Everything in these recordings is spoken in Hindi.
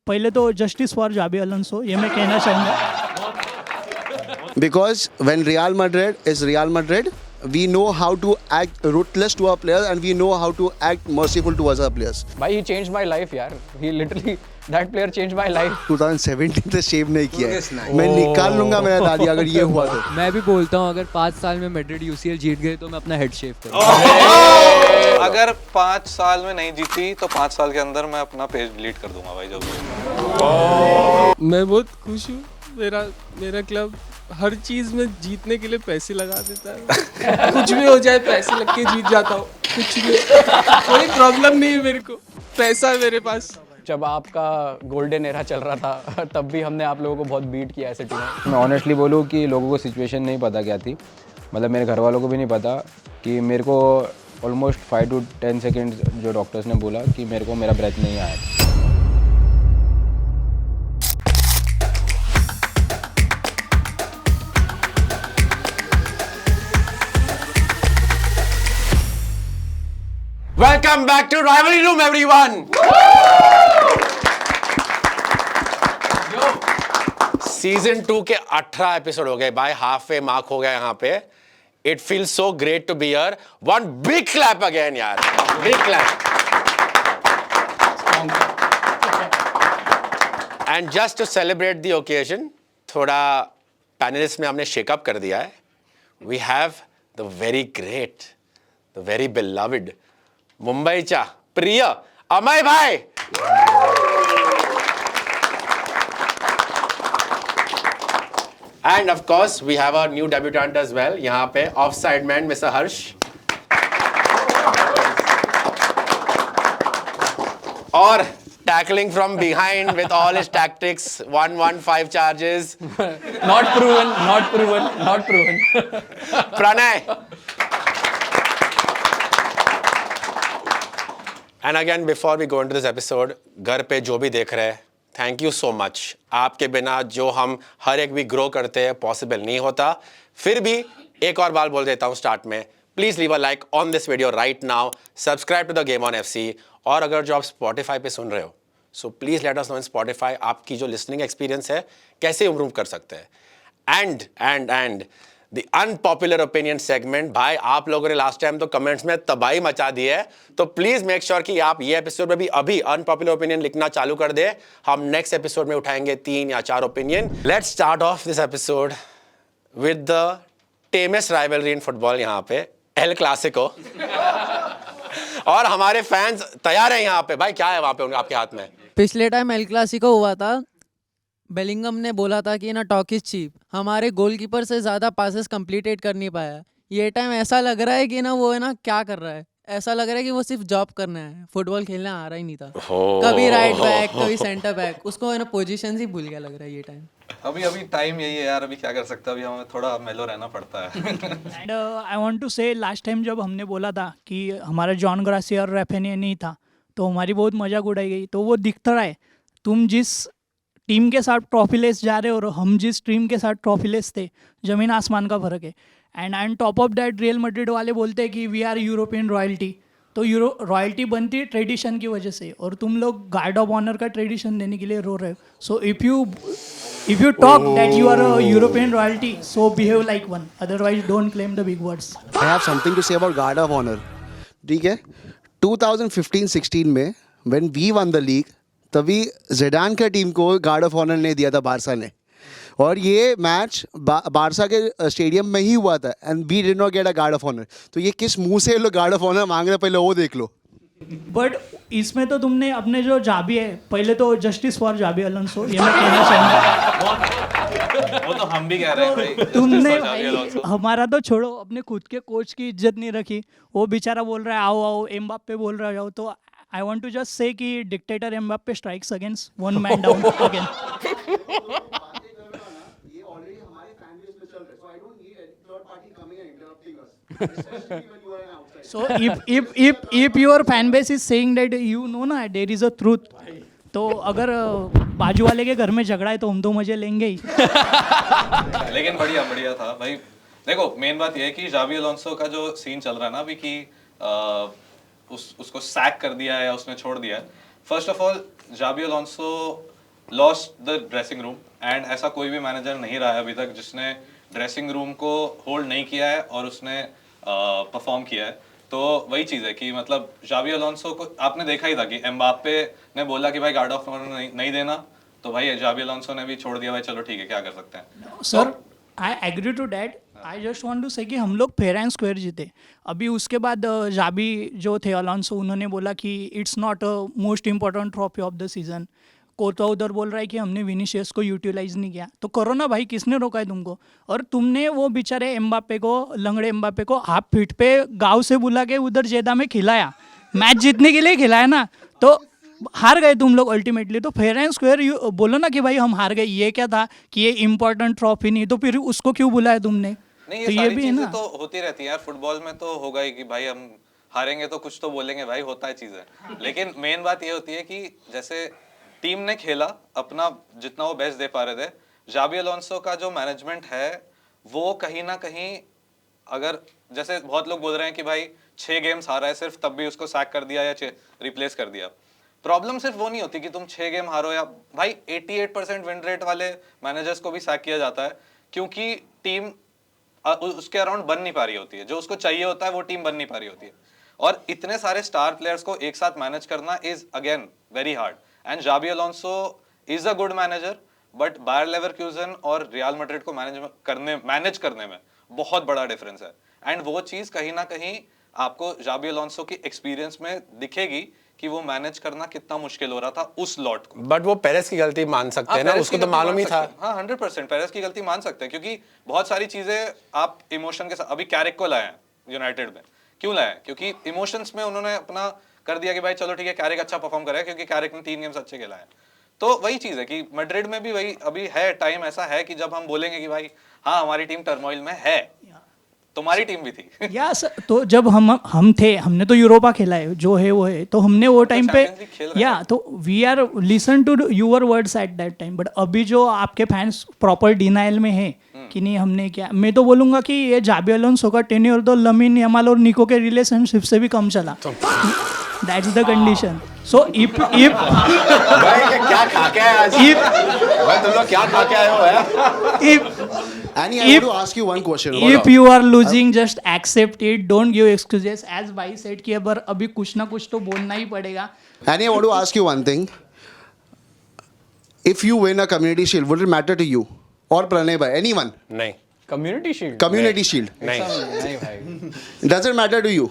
पहले तो जस्टिस फॉर जाबी अलोंसो, ये मैं कहना चाहूँगा. Because when Real Madrid is Real Madrid, we know how to act ruthless to our players and we know how to act merciful towards our players. भाई he changed my life यार. He literally that player changed my life. 2017 से शेव नहीं किया है. मैं निकाल लूंगा मेरा दादी अगर ये हुआ तो. मैं भी बोलता हूँ अगर 5 साल में मैड्रिड यूसीएल जीत गए तो मैं अपना हेड शेव करूँ. अगर 5 साल में नहीं जीती तो 5 साल के अंदर मैं अपना पेज डिलीट कर दूंगा भाई. जब मैं बहुत खुश हूँ. मेरा क्लब हर चीज में जीतने के लिए पैसे लगा देता है. कुछ भी हो जाए पैसे लग के जीत जाता हूँ. कुछ भी कोई प्रॉब्लम नहीं है मेरे को. पैसा है मेरे पास. जब आपका गोल्डन एरा चल रहा था तब भी हमने आप लोगों को बहुत बीट किया ऐसे टीम. मैं ऑनेस्टली बोलूँ कि लोगों को सिचुएशन नहीं पता क्या थी. मतलब मेरे घर वालों को भी नहीं पता कि मेरे को ऑलमोस्ट 5 to 10 सेकेंड जो डॉक्टर्स ने बोला कि मेरे को मेरा ब्रेथ नहीं आया. Welcome back to rivalry room everyone. Season 2 के 18 एपिसोड हो गए भाई. हाफ वे मार्क हो गया यहाँ पे. It feels so great to be here. One big clap again यार. Big clap. And just to celebrate the occasion थोड़ा पैनलिस्ट में हमने शेकअप कर दिया है. We have the very great, the very beloved मुंबईचा प्रिय अमय भाई. And of course we have a new debutant as well. यहाँ पे off side man mister Harsh. और tackling from behind with all his tactics 115 charges. Not proven. Pranay. And again before we go into this episode, घर पे जो भी देख रहे हैं थैंक यू सो मच. आपके बिना जो हम हर एक वीक ग्रो करते हैं पॉसिबल नहीं होता. फिर भी एक और बार बोल देता हूँ स्टार्ट में, please leave a like on this video right now. Subscribe to the game on FC. और अगर जो आप स्पॉटिफाई पे सुन रहे हो so please let us no in Spotify आपकी जो लिसनिंग एक्सपीरियंस है कैसे इम्प्रूव कर सकते हैं. And the unpopular opinion segment. भाई आप लोगों ने लास्ट टाइम तो कमेंट्स में तबाही मचा दी है, तो प्लीज मेक श्योर कि आप ये एपिसोड में भी अभी अनपॉपुलर ओपिनियन लिखना चालू कर दे. हम नेक्स्ट एपिसोड में उठाएंगे 3 या 4 opinion. Let's start off this episode with the tamest rivalry in football, यहाँ पे एल क्लासिको. और हमारे फैंस तैयार हैं यहाँ पे. भाई क्या है वहाँ पे आपके हाथ में? पिछले टाइम एल क्लासिको हुआ था, बेलिंगम ने बोला था कि ना टॉक इज चीप. हमारे गोलकीपर से ज़्यादा पासेस कंप्लीटेड कर नहीं पाया. ये टाइम ऐसा लग रहा है कि ना वो है ना क्या कर रहा है. ऐसा लग रहा है कि वो सिर्फ जॉब करना है, फुटबॉल खेलना आ रहा ही नहीं था. कभी राइट बैक कभी सेंटर बैक, उसको है ना पोजीशन ही भूल गया लग रहा है ये टाइम. अभी टाइम यही है यार. अभी क्या कर सकते हैं. अभी हमें थोड़ा मेलो रहना पड़ता है. एंड आई वांट टू से लास्ट टाइम जब हमने बोला था कि हमारा जॉन ग्रासी और रेफेनिया नहीं था तो हमारी बहुत मजाक उड़ाई गई. तो वो दिखता रहा है. तुम जिस टीम के साथ ट्रॉफी लेस जा रहे हो और हम जिस टीम के साथ ट्रॉफी लेस थे, ज़मीन आसमान का फ़र्क है. And top of that Real Madrid वाले बोलते हैं कि वी आर यूरोपियन रॉयल्टी. तो रॉयल्टी बनती है ट्रेडिशन की वजह से, और तुम लोग गार्ड ऑफ ऑनर का ट्रेडिशन देने के लिए रो रहे हो. So if you talk that you are a European royalty, so behave like one, otherwise don't claim the big words. I have something to say about Guard of Honor. ठीक है. 2015-16 में when we won the league, तभी ज़िडान के टीम को गार्ड ऑफ ऑनर नहीं दिया था बारसा ने. और ये मैच बारसा के स्टेडियम में ही हुआ था and we did not get a guard of honour. तो ये किस मुंह से लोग गार्ड ऑफ ऑनर मांग रहे, पहले वो देख लो. बट इसमें तो तुमने अपने जो जाबी है, पहले तो जस्टिस फॉर जाबी अलोंसो, ये मैं कहना चाहूँगा. वो तो हम भी कह रहे हैं भाई. तुमने भाई हमारा तो छोड़ो, अपने खुद के कोच की इज्जत नहीं रखी. वो बेचारा बोल रहा है आओ आओ, एम्बाप्पे बोल रहा है. तो I want to just say कि dictator Mbappe strikes against one man down again. So if your fan base is saying that you know ना there is a truth, तो अगर बाजू वाले के घर में झगड़ा है तो हम तो मजे लेंगे ही. लेकिन बढ़िया था भाई. देखो मेन बात ये है कि जावी अलोंसो का जो सीन चल रहा है ना अभी कि उसको सैक कर दिया है या उसने छोड़ दिया है. फर्स्ट ऑफ ऑल जावी Alonso lost the dressing room and ऐसा कोई भी मैनेजर नहीं रहा है अभी तक जिसने ड्रेसिंग रूम को होल्ड नहीं किया है और उसने परफॉर्म किया है। तो वही चीज़ है कि मतलब जावी अलोंसो को आपने देखा ही था कि एम्बाप्पे ने बोला कि भाई गार्ड ऑफ ऑनर नहीं देना, तो भाई जावी अलोंसो ने भी छोड़ दिया, भाई चलो ठीक है क्या कर सकते हैं। Sir I agree to that. I just want to say कि हम लोग फेयर एंड स्क्वायर जीते। अभी उसके बाद जाबी जो थे अलोंसो, उन्होंने बोला कि it's not most important trophy of the season. कोर्टवा उधर बोल रहा है कि हमने विनीशियस को यूटिलाइज नहीं किया। तो करो ना भाई, किसने रोका है तुमको? और तुमने वो बेचारे एम्बाप्पे को, लंगड़े एम्बाप्पे को हाफ फीट पे गांव से बुला के उधर जेदा में खिलाया, मैच जीतने के लिए खिलाया ना, तो हार गए तुम लोग अल्टीमेटली। तो फेयर एंड स्क्वायर बोलो ना कि भाई हम हार गए, ये क्या था कि ये इंपॉर्टेंट ट्रॉफी नहीं, तो फिर उसको क्यों बुलाया तुमने? नहीं ये तो सारी भी है चीजें ना। तो होती रहती हैं यार, फुटबॉल में तो होगा ही कि भाई हम हारेंगे तो कुछ तो बोलेंगे, भाई होता है चीजें। लेकिन मेन बात ये होती है कि जैसे टीम ने खेला अपना जितना वो बेस्ट दे पा रहे थे। जाबी अलोंसो का जो मैनेजमेंट है वो कहीं ना कहीं, अगर जैसे बहुत लोग बोल रहे हैं कि भाई 6 गेम्स हारा है सिर्फ तब भी उसको सैक कर दिया या रिप्लेस कर दिया। प्रॉब्लम सिर्फ वो नहीं होती कि तुम 6 गेम हारो, या भाई 88% विन रेट वाले मैनेजर्स को भी सैक किया जाता है क्योंकि टीम उसके अराउंड बन नहीं पा रही होती है, जो उसको चाहिए होता है वो टीम बन नहीं पा रही होती है। और इतने सारे स्टार प्लेयर्स को एक साथ मैनेज करना is again very hard. And Xabi Alonso is a good manager, but Bayer Leverkusen और रियल मैड्रिड को मैनेज करने में बहुत बड़ा डिफरेंस है। एंड वो चीज कहीं ना कहीं आपको जाबी अलोंसो की एक्सपीरियंस में दिखेगी कि वो मैनेज करना कितना मुश्किल हो रहा था उस लॉट को। बट वो पेरेस की गलती मान सकते हैं ना, पेरेस उसको की तो गलती मालूम मान ही था। सकते हैं। हाँ 100% पेरेस की गलती मान सकते हैं क्योंकि बहुत सारी चीजें आप इमोशन के साथ, अभी कैरिक को लाए हैं यूनाइटेड में, क्यों लाए हैं? क्योंकि इमोशंस में उन्होंने अपना कर दिया कि भाई चलो ठीक है कैरिक अच्छा परफॉर्म करेगा क्योंकि कैरिक ने 3 गेम्स अच्छे खेला है। तो वही चीज है कि मैड्रिड में भी वही अभी है, टाइम ऐसा है कि जब हम बोलेंगे कि भाई हाँ हमारी टीम टर्मोइल में है, तुम्हारी टीम भी थी। या तो जब हम थे, हमने तो यूरोपा खेला है, जो है वो है, तो हमने वो टाइम पे Champions League खेल रहे या तो we are listen to your words at that time. But अभी जो आपके फैंस प्रॉपर डिनाइल में है कि नहीं हमने क्या, मैं तो बोलूंगा कि ये जाबी अलोंसो का टेन्योर तो लमीन यमाल और निको के रिलेशनशिप से भी कम चला। That's the condition. So if भाई ये क्या खा के आए आज? भाई तुम लोग क्या खा के आए हो यार? if Annie, I want to ask you one question. if you are losing, just accept it, don't give excuses. as भाई said कि अब अभी कुछ ना कुछ तो बोलना ही पड़ेगा। Annie, I want to ask you one thing. If you win a community shield, would it matter to you or Pranay bhai, anyone? नहीं, कम्युनिटी शील्ड Community shield. नहीं। नहीं भाई, Does it matter to you?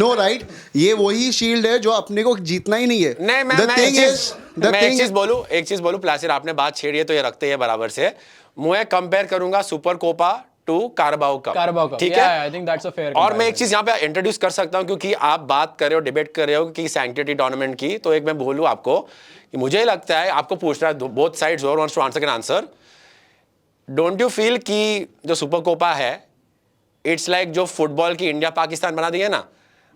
No, right? ये वही शील्ड है जो अपने को जीतना ही नहीं है। नहीं मैं The मैं thing एक is, the मैं thing एक चीज बोलूं प्लासिर, आपने बात छेड़ी है तो ये रखते हैं बराबर से। मैं कंपेयर करूंगा Super Copa to Carabao Cup. Carabao Cup. ठीक Yeah, है, I think that's a fair और मैं एक comparison. चीज यहाँ पे इंट्रोड्यूस कर सकता हूँ क्योंकि आप बात कर रहे हो, डिबेट कर रहे हो कि सैंक्टिटी टूर्नामेंट की, तो एक मैं बोलूँ आपको कि मुझे लगता है, आपको पूछ रहा है बोथ साइड्स, और wants to answer can answer. Don't you feel कि जो सुपर कोपा है इट्स लाइक जो फुटबॉल की इंडिया पाकिस्तान बना दी है ना,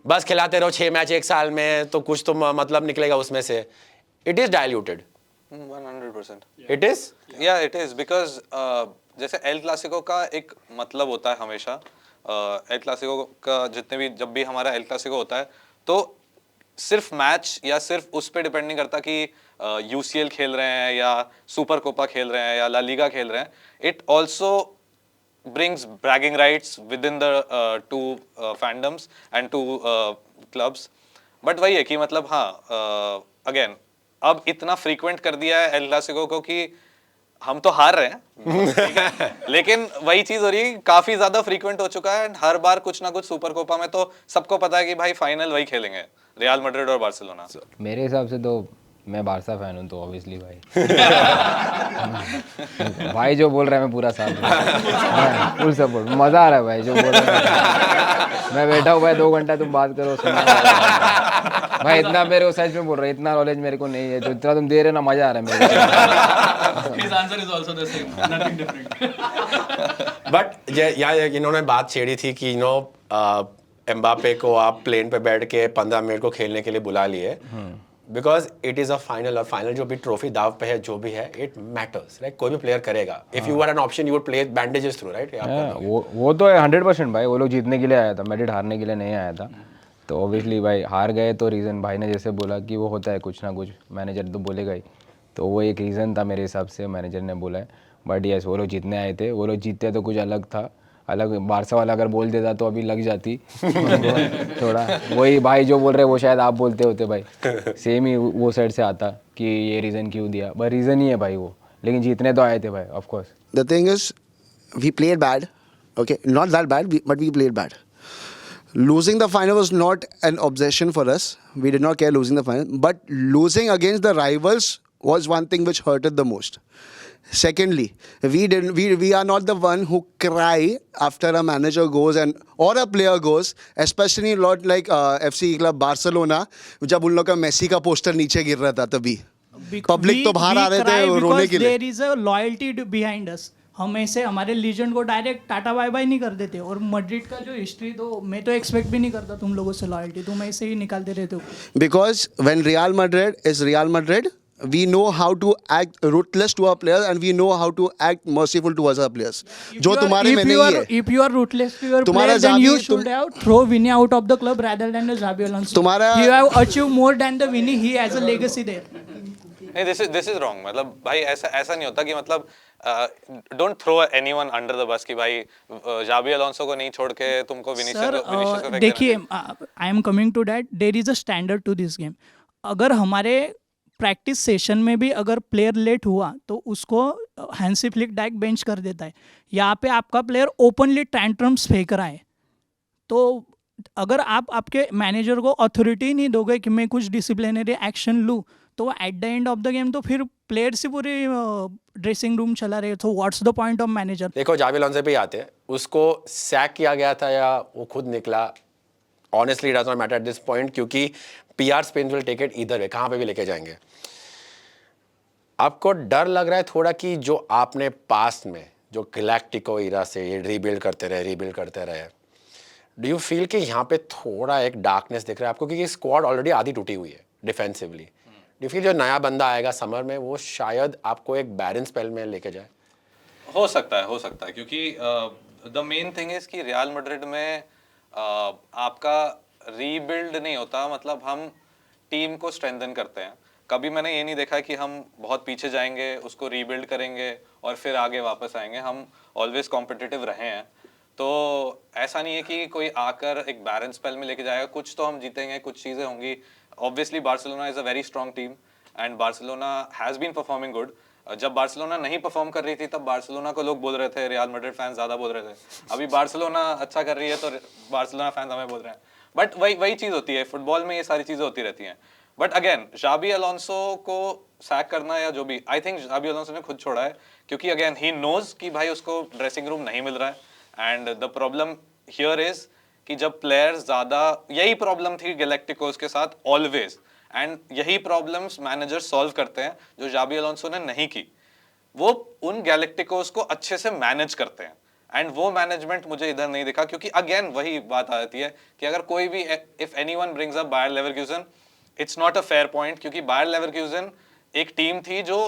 बस खिलाते रहो 6 मैच एक साल में तो कुछ तो मतलब निकलेगा उसमें से। It is diluted. 100%। It is या इट इज बिकॉज जैसे एल क्लासिको का एक मतलब होता है हमेशा। एल क्लासिको का जितने भी, जब भी हमारा एल क्लासिको होता है तो सिर्फ मैच या सिर्फ उस पर डिपेंड नहीं करता कि यूसीएल खेल रहे हैं या सुपर कोपा खेल रहे हैं या ला लीगा खेल रहे हैं। It also brings bragging rights within the two fandoms and two clubs। But वही है कि मतलब हाँ अगेन अब इतना फ्रीक्वेंट कर दिया है एल क्लासिको को कि हम तो हार रहे हैं ठीक है? लेकिन वही चीज हो रही है, काफी ज्यादा फ्रीक्वेंट हो चुका है। हर बार कुछ ना कुछ सुपर कोपा में तो सबको पता है कि भाई फाइनल वही खेलेंगे, रियल मैड्रिड और बार्सिलोना। मेरे हिसाब से तो मैं बारसा फैन हूँ तो ऑब्वियसली भाई भाई जो बोल रहा है मैं पूरा साथ फुल सपोर्ट, मजा आ रहा है भाई जो बोल रहा है। मैं बैठा हूँ भाई 2 घंटा, तुम बात करो सुना भाई, इतना मेरे को सच में बोल रहा है, इतना नॉलेज मेरे को नहीं है, तो इतना तुम दे रहे हो ना, मजा आ रहा है मेरे को। His answer is also the same, nothing different। But इन्होंने बात छेड़ी थी कि एम्बापे को आप प्लेन पे बैठ के 15 मिनट को खेलने के लिए बुला लिए, because it is a final, और फाइनल जो भी ट्रॉफी दाव पे है जो भी है इट मैटर्स, लाइक कोई भी प्लेयर करेगा। If you are an option you would play bandages through, right? वो तो 100% भाई, वो लोग जीतने के लिए आया था, मैड्रिड हारने के लिए नहीं आया था। तो ऑब्वियसली भाई हार गए तो रीज़न भाई ने जैसे बोला कि वो होता है कुछ ना कुछ, मैनेजर तो बोलेगा ही। तो वो एक रीज़न था मेरे हिसाब से, मैनेजर ने बोला है। बट यस, वो लोग जीतने आए थे, वो लोग जीतते तो कुछ अलग था, अलग बारसा वाला अगर बोल देता तो अभी लग जाती थोड़ा। वही भाई जो बोल रहे वो शायद आप बोलते होते भाई, सेम ही वो साइड से आता कि ये रीज़न क्यों दिया, बट रीज़न ही है भाई वो, लेकिन जीतने तो आए थे भाई, of course. The thing is, we played bad. Okay, not that bad, but we played bad. Losing the final was not an obsession for us. We did not care losing the final. But losing against the rivals was one thing which hurted the most. Secondly, we are not the one who cry after a manager goes or a player goes, especially not like FC club Barcelona, जब उन लोग का मेसी का पोस्टर नीचे गिर रहा था तभी पब्लिक तो बाहर आ रहे थे रोने के लिए। There is a loyalty behind us. हम ऐसे हमारे लीजेंड को डायरेक्ट टाटा बाय बाय नहीं कर देते। और मैड्रिड का जो हिस्ट्री, तो मैं तो एक्सपेक्ट भी नहीं करता तुम लोगों से लॉयल्टी, तुम ऐसे ही निकालते रहते हो। Because when Real Madrid is Real Madrid, we know how to act ruthless to our players and we know how to act merciful towards our players. जो तुम्हारे में नहीं है। If you are ruthless to your तुम्हारा players, then Xavi- you should have throw Vinny out of the club rather than the Xabi Alonso. तुम्हारा- You have achieved more than the Vinny. He has a legacy there. नहीं, दिस इज रॉन्ग। मतलब भाई ऐसा नहीं होता कि मतलब don't throw anyone under the bus कि भाई जाबी अलोंसो को नहीं छोड़ के तुमको विनीसियस को फेंक देना देखिए, चाहिए। I am coming to that, there is a standard to this game. अगर हमारे प्रैक्टिस सेशन में भी अगर प्लेयर लेट हुआ तो उसको हैंसी फ्लिक डायरेक्ट बेंच कर देता है। यहाँ पे आपका प्लेयर ओपनली टैंट्रम्स फेंक रहा है, तो अगर आप आपके मैनेजर को अथॉरिटी नहीं दोगे कि मैं कुछ डिसिप्लिनरी एक्शन लूँ, तो at the end of the game तो फिर प्लेयर्स ही पूरे ड्रेसिंग रूम चला रहे। तो what's the point of manager? देखो जाबी अलोंसो पे ही आते हैं, उसको सैक किया गया था या वो खुद निकला, honestly does not matter at this point, क्योंकि PR spin will take it either way, कहाँ पे भी लेके जाएंगे। आपको डर लग रहा है थोड़ा कि जो आपने पास्ट में जो गैलेक्टिको इरा से ये रीबिल्ड करते रहे, डू यू फील कि यहाँ पे थोड़ा एक डार्कनेस दिख रहा है आपको, क्योंकि स्क्वाड ऑलरेडी आधी टूटी हुई है डिफेंसिवली? डू यू फील जो नया बंदा आएगा समर में वो शायद आपको एक बैरन स्पेल में लेके जाए? हो सकता है, क्योंकि द मेन थिंग इज कि रियल मैड्रिड में आपका रीबिल्ड नहीं होता, मतलब हम टीम को स्ट्रेंथन करते हैं। कभी मैंने ये नहीं देखा कि हम बहुत पीछे जाएंगे, उसको रीबिल्ड करेंगे और फिर आगे वापस आएंगे। हम ऑलवेज कॉम्पिटिटिव रहे हैं, तो ऐसा नहीं है कि कोई आकर एक बैरन स्पेल में लेके जाएगा। कुछ तो हम जीतेंगे, कुछ चीज़ें होंगी। Obviously Barcelona is a very strong team and Barcelona has been performing good. जब बार्सिलोना नहीं परफॉर्म कर रही थी तब बार्सिलोना को लोग बोल रहे थे, रियल मैड्रिड फैंस ज़्यादा बोल रहे थे। अभी बार्सिलोना अच्छा कर रही है तो बार्सिलोना फैंस हमें बोल रहे हैं। बट वही चीज़ होती है फुटबॉल में, ये सारी चीज़ें होती रहती हैं। बट अगेन जाबी अलोंसो को सैक करना या जो भी, आई थिंक जाबी अलोंसो ने खुद छोड़ा है, क्योंकि अगेन ही नोज कि भाई उसको ड्रेसिंग रूम नहीं मिल रहा है। And the problem here is कि जब प्लेयर्स ज़्यादा, यही प्रॉब्लम थी गैलेक्टिकोस के साथ ऑलवेज, एंड यही प्रॉब्लम्स मैनेजर सॉल्व करते हैं जो जाबी अलोंसो ने नहीं की। वो उन गैलेक्टिकोस को अच्छे से मैनेज करते हैं, एंड वो मैनेजमेंट मुझे इधर नहीं दिखा। क्योंकि अगेन वही बात आ जाती है कि अगर कोई भी, if anyone brings up Bayer Leverkusen, it's not a fair point, क्योंकि बायर लेवरक्यूजन एक टीम थी जो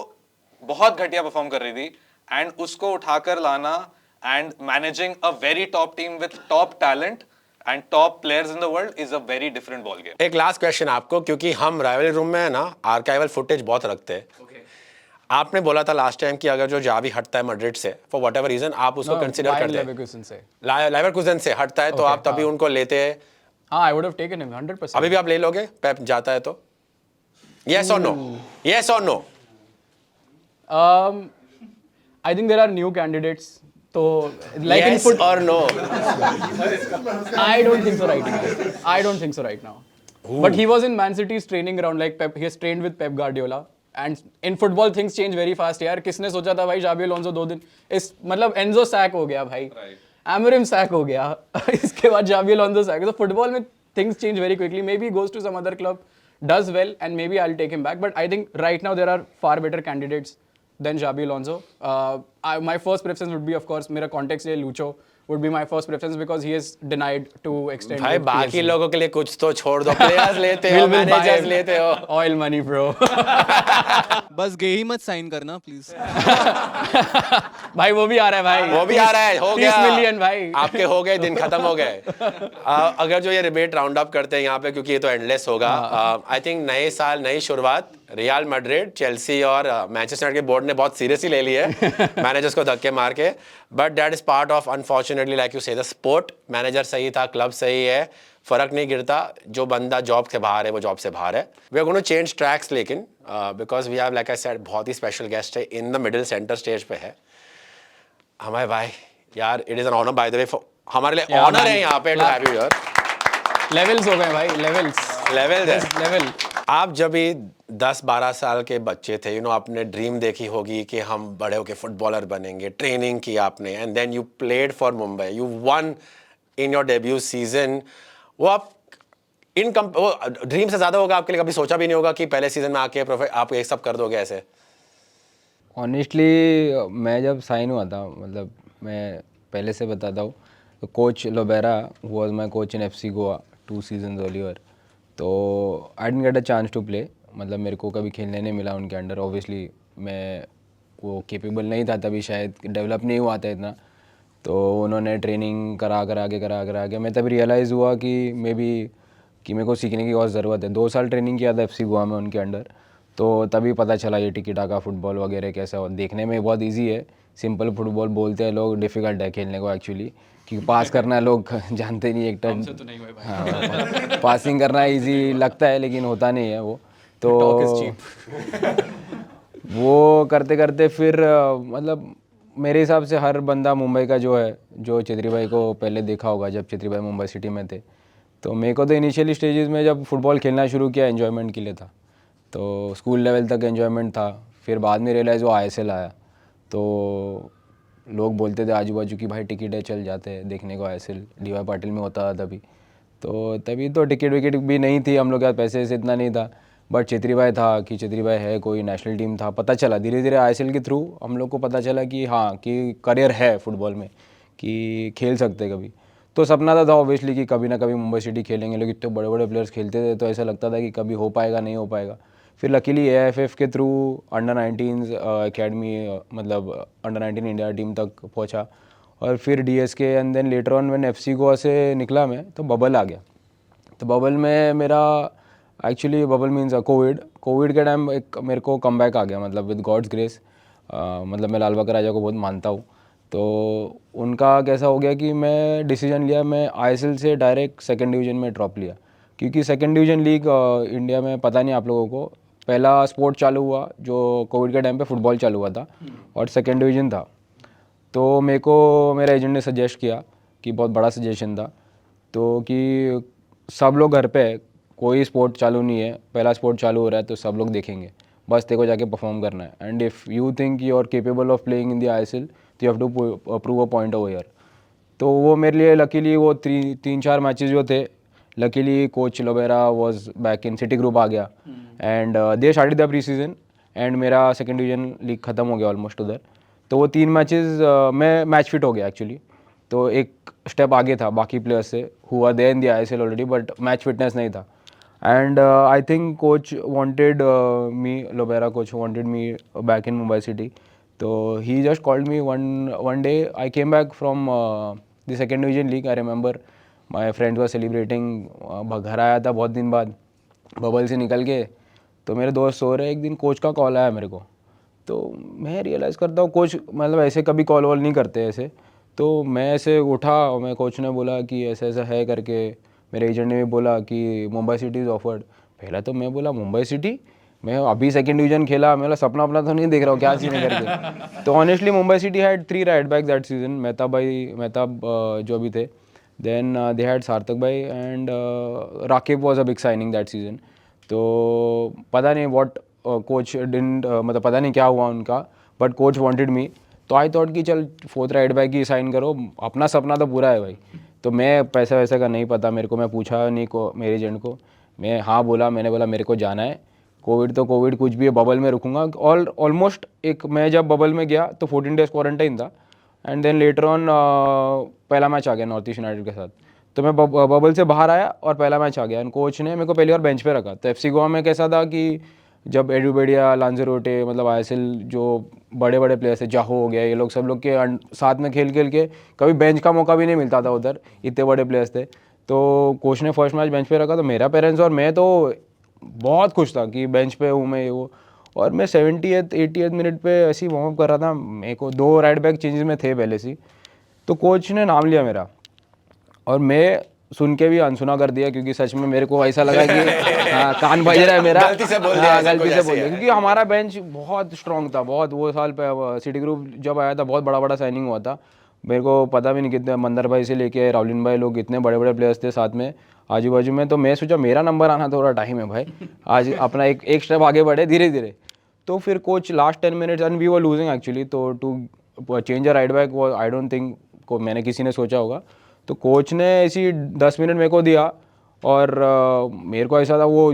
बहुत घटिया परफॉर्म कर रही थी, एंड उसको उठाकर लाना and managing a very top team with top talent and top players in the world is a very different ball game. एक लास्ट क्वेश्चन आपको, क्योंकि हम राइवलरी रूम में है ना आर्काइवल फुटेज बहुत रखते हैं। आपने बोला था लास्ट टाइम कि अगर जो जावी हटता है मैड्रिड से फॉर व्हाटएवर रीजन, आप उसको कंसीडर करते हैं। लेवरकुसेन से हटता है तो आप तभी उनको लेते हैं? हाँ, I would have taken him 100%। अभी भी आप ले लोगे पेप जाता है तो? यस और नो? यस और no? I think there are new candidates. So, like yes in foot, or no? I don't think so right now. I don't think so right now. But he was in Man City's training ground, like Pep. He has trained with Pep Guardiola. And in football things change very fast. यार किसने सोचा था भाई जाबी अलोंसो 2 दिन इस मतलब एंजो सैक हो गया भाई, एमरिम सैक हो गया इसके बाद जाबी अलोंसो सैक। तो फुटबॉल में things change very quickly. Maybe he goes to some other club, does well, and maybe I'll take him back. But I think right now there are far better candidates than Xabi Alonso. My first preference would be, of course, मेरा context है Lucho would be my first preference because he has denied to extend. भाई with बाकी PSG. लोगों के लिए कुछ तो छोड़ दो, प्लेयर्स लेते हो, We'll buy मैनेजर्स लेते हो। Oil money, bro. बस गे ही मत साइन करना प्लीज। भाई वो भी आ रहा है भाई। वो भी आ रहा है, हो 30 गया। मिलियन भाई। आपके हो गए, दिन खत्म हो गए। अगर जो ये डिबेट राउंड अप करते हैं यहाँ पे, क्योंकि ये तो एंडलेस होगा। आई थिंक नए साल नई शुरुआत, रियल मैड्रिड, चेल्सी और मैनचेस्टर यूनाइटेड के बोर्ड ने बहुत सीरियसली ले ली है मैनेजर्स को धक्के मार के, but that is part of unfortunately like you से द स्पोर्ट। मैनेजर सही था, क्लब सही है, फर्क नहीं गिरता, जो बंदा जॉब से बाहर है वो जॉब से बाहर है। We are going to change tracks, लेकिन because we have like I said बहुत ही स्पेशल गेस्ट है, in the middle centre stage पे है हमारे भाई। यार it is an honour by the way, हमारे लिए ऑनर है यहाँ पे to have you here. Levels हो गए भाई, लेवल्स लेवल। आप जब भी 10-12 साल के बच्चे थे, यू नो, आपने ड्रीम देखी होगी कि हम बड़े होके फुटबॉलर बनेंगे, ट्रेनिंग की आपने, and then you played for Mumbai, you won in your debut season. वो आप वो ड्रीम से ज़्यादा होगा आपके लिए, कभी सोचा भी नहीं होगा कि पहले सीजन में आके आप ये सब कर दोगे ऐसे? ऑनेस्टली मैं जब साइन हुआ था, मतलब मैं पहले से बताता हूँ, तो coach Lobera was my coach in FC Goa 2 seasons earlier. तो I didn't get a chance to play, मतलब मेरे को कभी खेलने नहीं मिला उनके अंडर। ऑब्वियसली मैं वो केपेबल नहीं था तभी, शायद डेवलप नहीं हुआ था इतना। तो उन्होंने ट्रेनिंग करा आगे मैं तभी रियलाइज़ हुआ कि मे बी कि मेरे को सीखने की और ज़रूरत है। 2 साल ट्रेनिंग किया था FC गोवा में उनके अंडर, तो तभी पता चला ये टिकी टाका फुटबॉल वगैरह कैसा हो। देखने में बहुत इजी है, सिंपल फुटबॉल बोलते हैं लोग, डिफ़िकल्ट है खेलने को एक्चुअली, क्योंकि पास करना लोग जानते नहीं। एक टर्न तो नहीं हुए भाई। हाँ, पासिंग करना इजी लगता है लेकिन होता नहीं है वो। तो वो करते करते फिर मतलब मेरे हिसाब से हर बंदा मुंबई का जो है, जो छेत्री भाई को पहले देखा होगा जब छेत्री भाई मुंबई सिटी में थे, तो मेरे को तो इनिशियली स्टेजेस में जब फुटबॉल खेलना शुरू किया एन्जॉयमेंट के लिए था, तो स्कूल लेवल तक एन्जॉयमेंट था। फिर बाद में रियलाइज़ वो ISL आया, तो लोग बोलते थे आजू बाजू की भाई टिकट है चल जाते हैं देखने को ISL, DY पाटिल में होता था तभी तो टिकट विकेट भी नहीं थी हम लोग के पास, पैसे से इतना नहीं था। बट छेत्री भाई था कि छेत्री भाई है, कोई नेशनल टीम था, पता चला धीरे धीरे ISL के थ्रू हम लोग को पता चला कि हाँ कि करियर है फुटबॉल में, कि खेल सकते कभी। तो सपना था ऑब्वियसली कि कभी ना कभी मुंबई सिटी खेलेंगे, लेकिन इतने बड़े बड़े प्लेयर्स खेलते थे तो ऐसा लगता था कि कभी हो पाएगा नहीं हो पाएगा। फिर लकीली AIFF के थ्रू अंडर 19 अकेडमी, मतलब अंडर 19 इंडिया टीम तक पहुंचा, और फिर DSK and then later on when FC Goa से निकला मैं, तो बबल आ गया। तो बबल में मेरा एक्चुअली बबल मीन्स कोविड के टाइम एक मेरे को कमबैक आ गया, मतलब विद गॉड्स ग्रेस। मतलब मैं लाल बकरा राजा को बहुत मानता हूँ, तो उनका कैसा हो गया कि मैं डिसीजन लिया, मैं ISL से डायरेक्ट 2nd डिवीज़न में ड्रॉप लिया, क्योंकि 2nd डिवीज़न लीग इंडिया में, पता नहीं आप लोगों को, पहला स्पोर्ट चालू हुआ जो कोविड के टाइम पे फुटबॉल चालू हुआ था, और 2nd डिवीज़न था। तो मेरे को मेरे एजेंट ने सजेस्ट किया, कि बहुत बड़ा सजेशन था, तो कि सब लोग घर पे, कोई स्पोर्ट चालू नहीं है, पहला स्पोर्ट चालू हो रहा है तो सब लोग देखेंगे, बस तेरे को जाके परफॉर्म करना है। And if you think you are capable of playing in the ISL, तो you have to prove a point over here. तो वो मेरे लिए लकीली वो 3-4 मैचेस जो थे, luckily coach Lobera was back in, City Group आ गया, and they started the pre season, and मेरा 2nd डिवीज़न लीग ख़त्म हो गया ऑलमोस्ट उधर। तो वो 3 मैचेस मैं मैच फिट हो गया एक्चुअली, तो एक स्टेप आगे था बाकी प्लेयर्स से, हुआ they in the ISL already, but match fitness नहीं था। And I think coach wanted me, Lobera coach wanted me back in Mumbai City, तो he just called me one day. I came back from the 2nd division league, I remember my friends were celebrating. घर आया था बहुत दिन बाद बबल से निकल के, तो मेरे दोस्त सो रहे, एक दिन कोच का कॉल आया मेरे को, तो मैं रियलाइज़ करता हूँ कोच मतलब ऐसे कभी कॉल वॉल नहीं करते ऐसे। तो मैं ऐसे उठा और मैं कोच ने बोला कि ऐसा ऐसा है करके, मेरे एजेंट ने भी बोला कि मुंबई सिटी इज़ ऑफर्ड। पहला तो मैं बोला मुंबई सिटी, मैं अभी 2nd डिवीज़न खेला, मेरा सपना अपना तो नहीं देख रहा हूँ क्या सीन है करके। तो honestly Mumbai city had 3 right back that season, Mehtab जो भी थे, देन दे हैड सार्थक भाई, and Rakib was a big signing that season. तो पता नहीं व्हाट कोच डिडंट, मतलब पता नहीं क्या हुआ उनका, बट कोच वांटेड मी, तो आई थॉट कि चल 4th राइट बैक ही साइन करो, अपना सपना तो पूरा है भाई। तो मैं पैसा वैसे का नहीं पता मेरे को, मैं पूछा नहीं को मेरे एजेंट को, मैं हाँ बोला, मैंने बोला मेरे को जाना है, कोविड तो कोविड कुछ भी है, बबल में रुकूंगा। ऑलमोस्ट एक मैं जब बबल में गया तो 14 डेज़ क्वारंटाइन था, एंड देन लेटर ऑन पहला मैच आ गया नॉर्थ ईस्ट यूनाइटेड के साथ, तो मैं बबल से बाहर आया और पहला मैच आ गया, एंड कोच ने मेरे को पहली बार बेंच पे रखा। तो FC गोवा में कैसा था कि जब एडुबेडिया, लांजरोटे, मतलब ISL जो बड़े बड़े प्लेयर्स है, जाहो हो गया, ये लोग सब लोग के साथ में खेल के कभी बेंच का मौका भी नहीं मिलता था उधर, इतने बड़े प्लेयर्स थे। तो कोच ने फर्स्ट मैच बेंच पे रखा, तो मेरा पेरेंट्स और मैं तो बहुत खुश था कि बेंच पे हूँ मैं, ये वो। और मैं 70th 80th मिनट पे ऐसे ही वार्म अप कर रहा था, मेरे को 2 राइट बैक चेंजेस में थे पहले से, तो कोच ने नाम लिया मेरा और मैं सुन के भी अनसुना कर दिया, क्योंकि सच में मेरे को ऐसा लगा कि हाँ, कान बज रहा है मेरा, गलती से बोल दिया, हाँ, ऐसा गलती कुछ से ऐसे बोल दिया, है। क्योंकि हमारा बेंच बहुत स्ट्रॉन्ग था, बहुत। वो साल पे सिटी ग्रुप जब आया था बहुत बड़ा बड़ा साइनिंग हुआ था, मेरे को पता भी नहीं कितने, मंदर भाई से लेके रावलिन भाई, लोग इतने बड़े बड़े प्लेयर्स थे साथ में आजू बाजू में। तो मैं सोचा मेरा नंबर आना थोड़ा टाइम है भाई, आज अपना एक स्टेप आगे बढ़े धीरे धीरे। तो फिर coach last 10 minutes and we were losing actually, तो to change a right back वो आई डोंट थिंक को मैंने किसी ने सोचा होगा। तो कोच ने ऐसी 10 मिनट मेरे को दिया और मेरे को ऐसा था, वो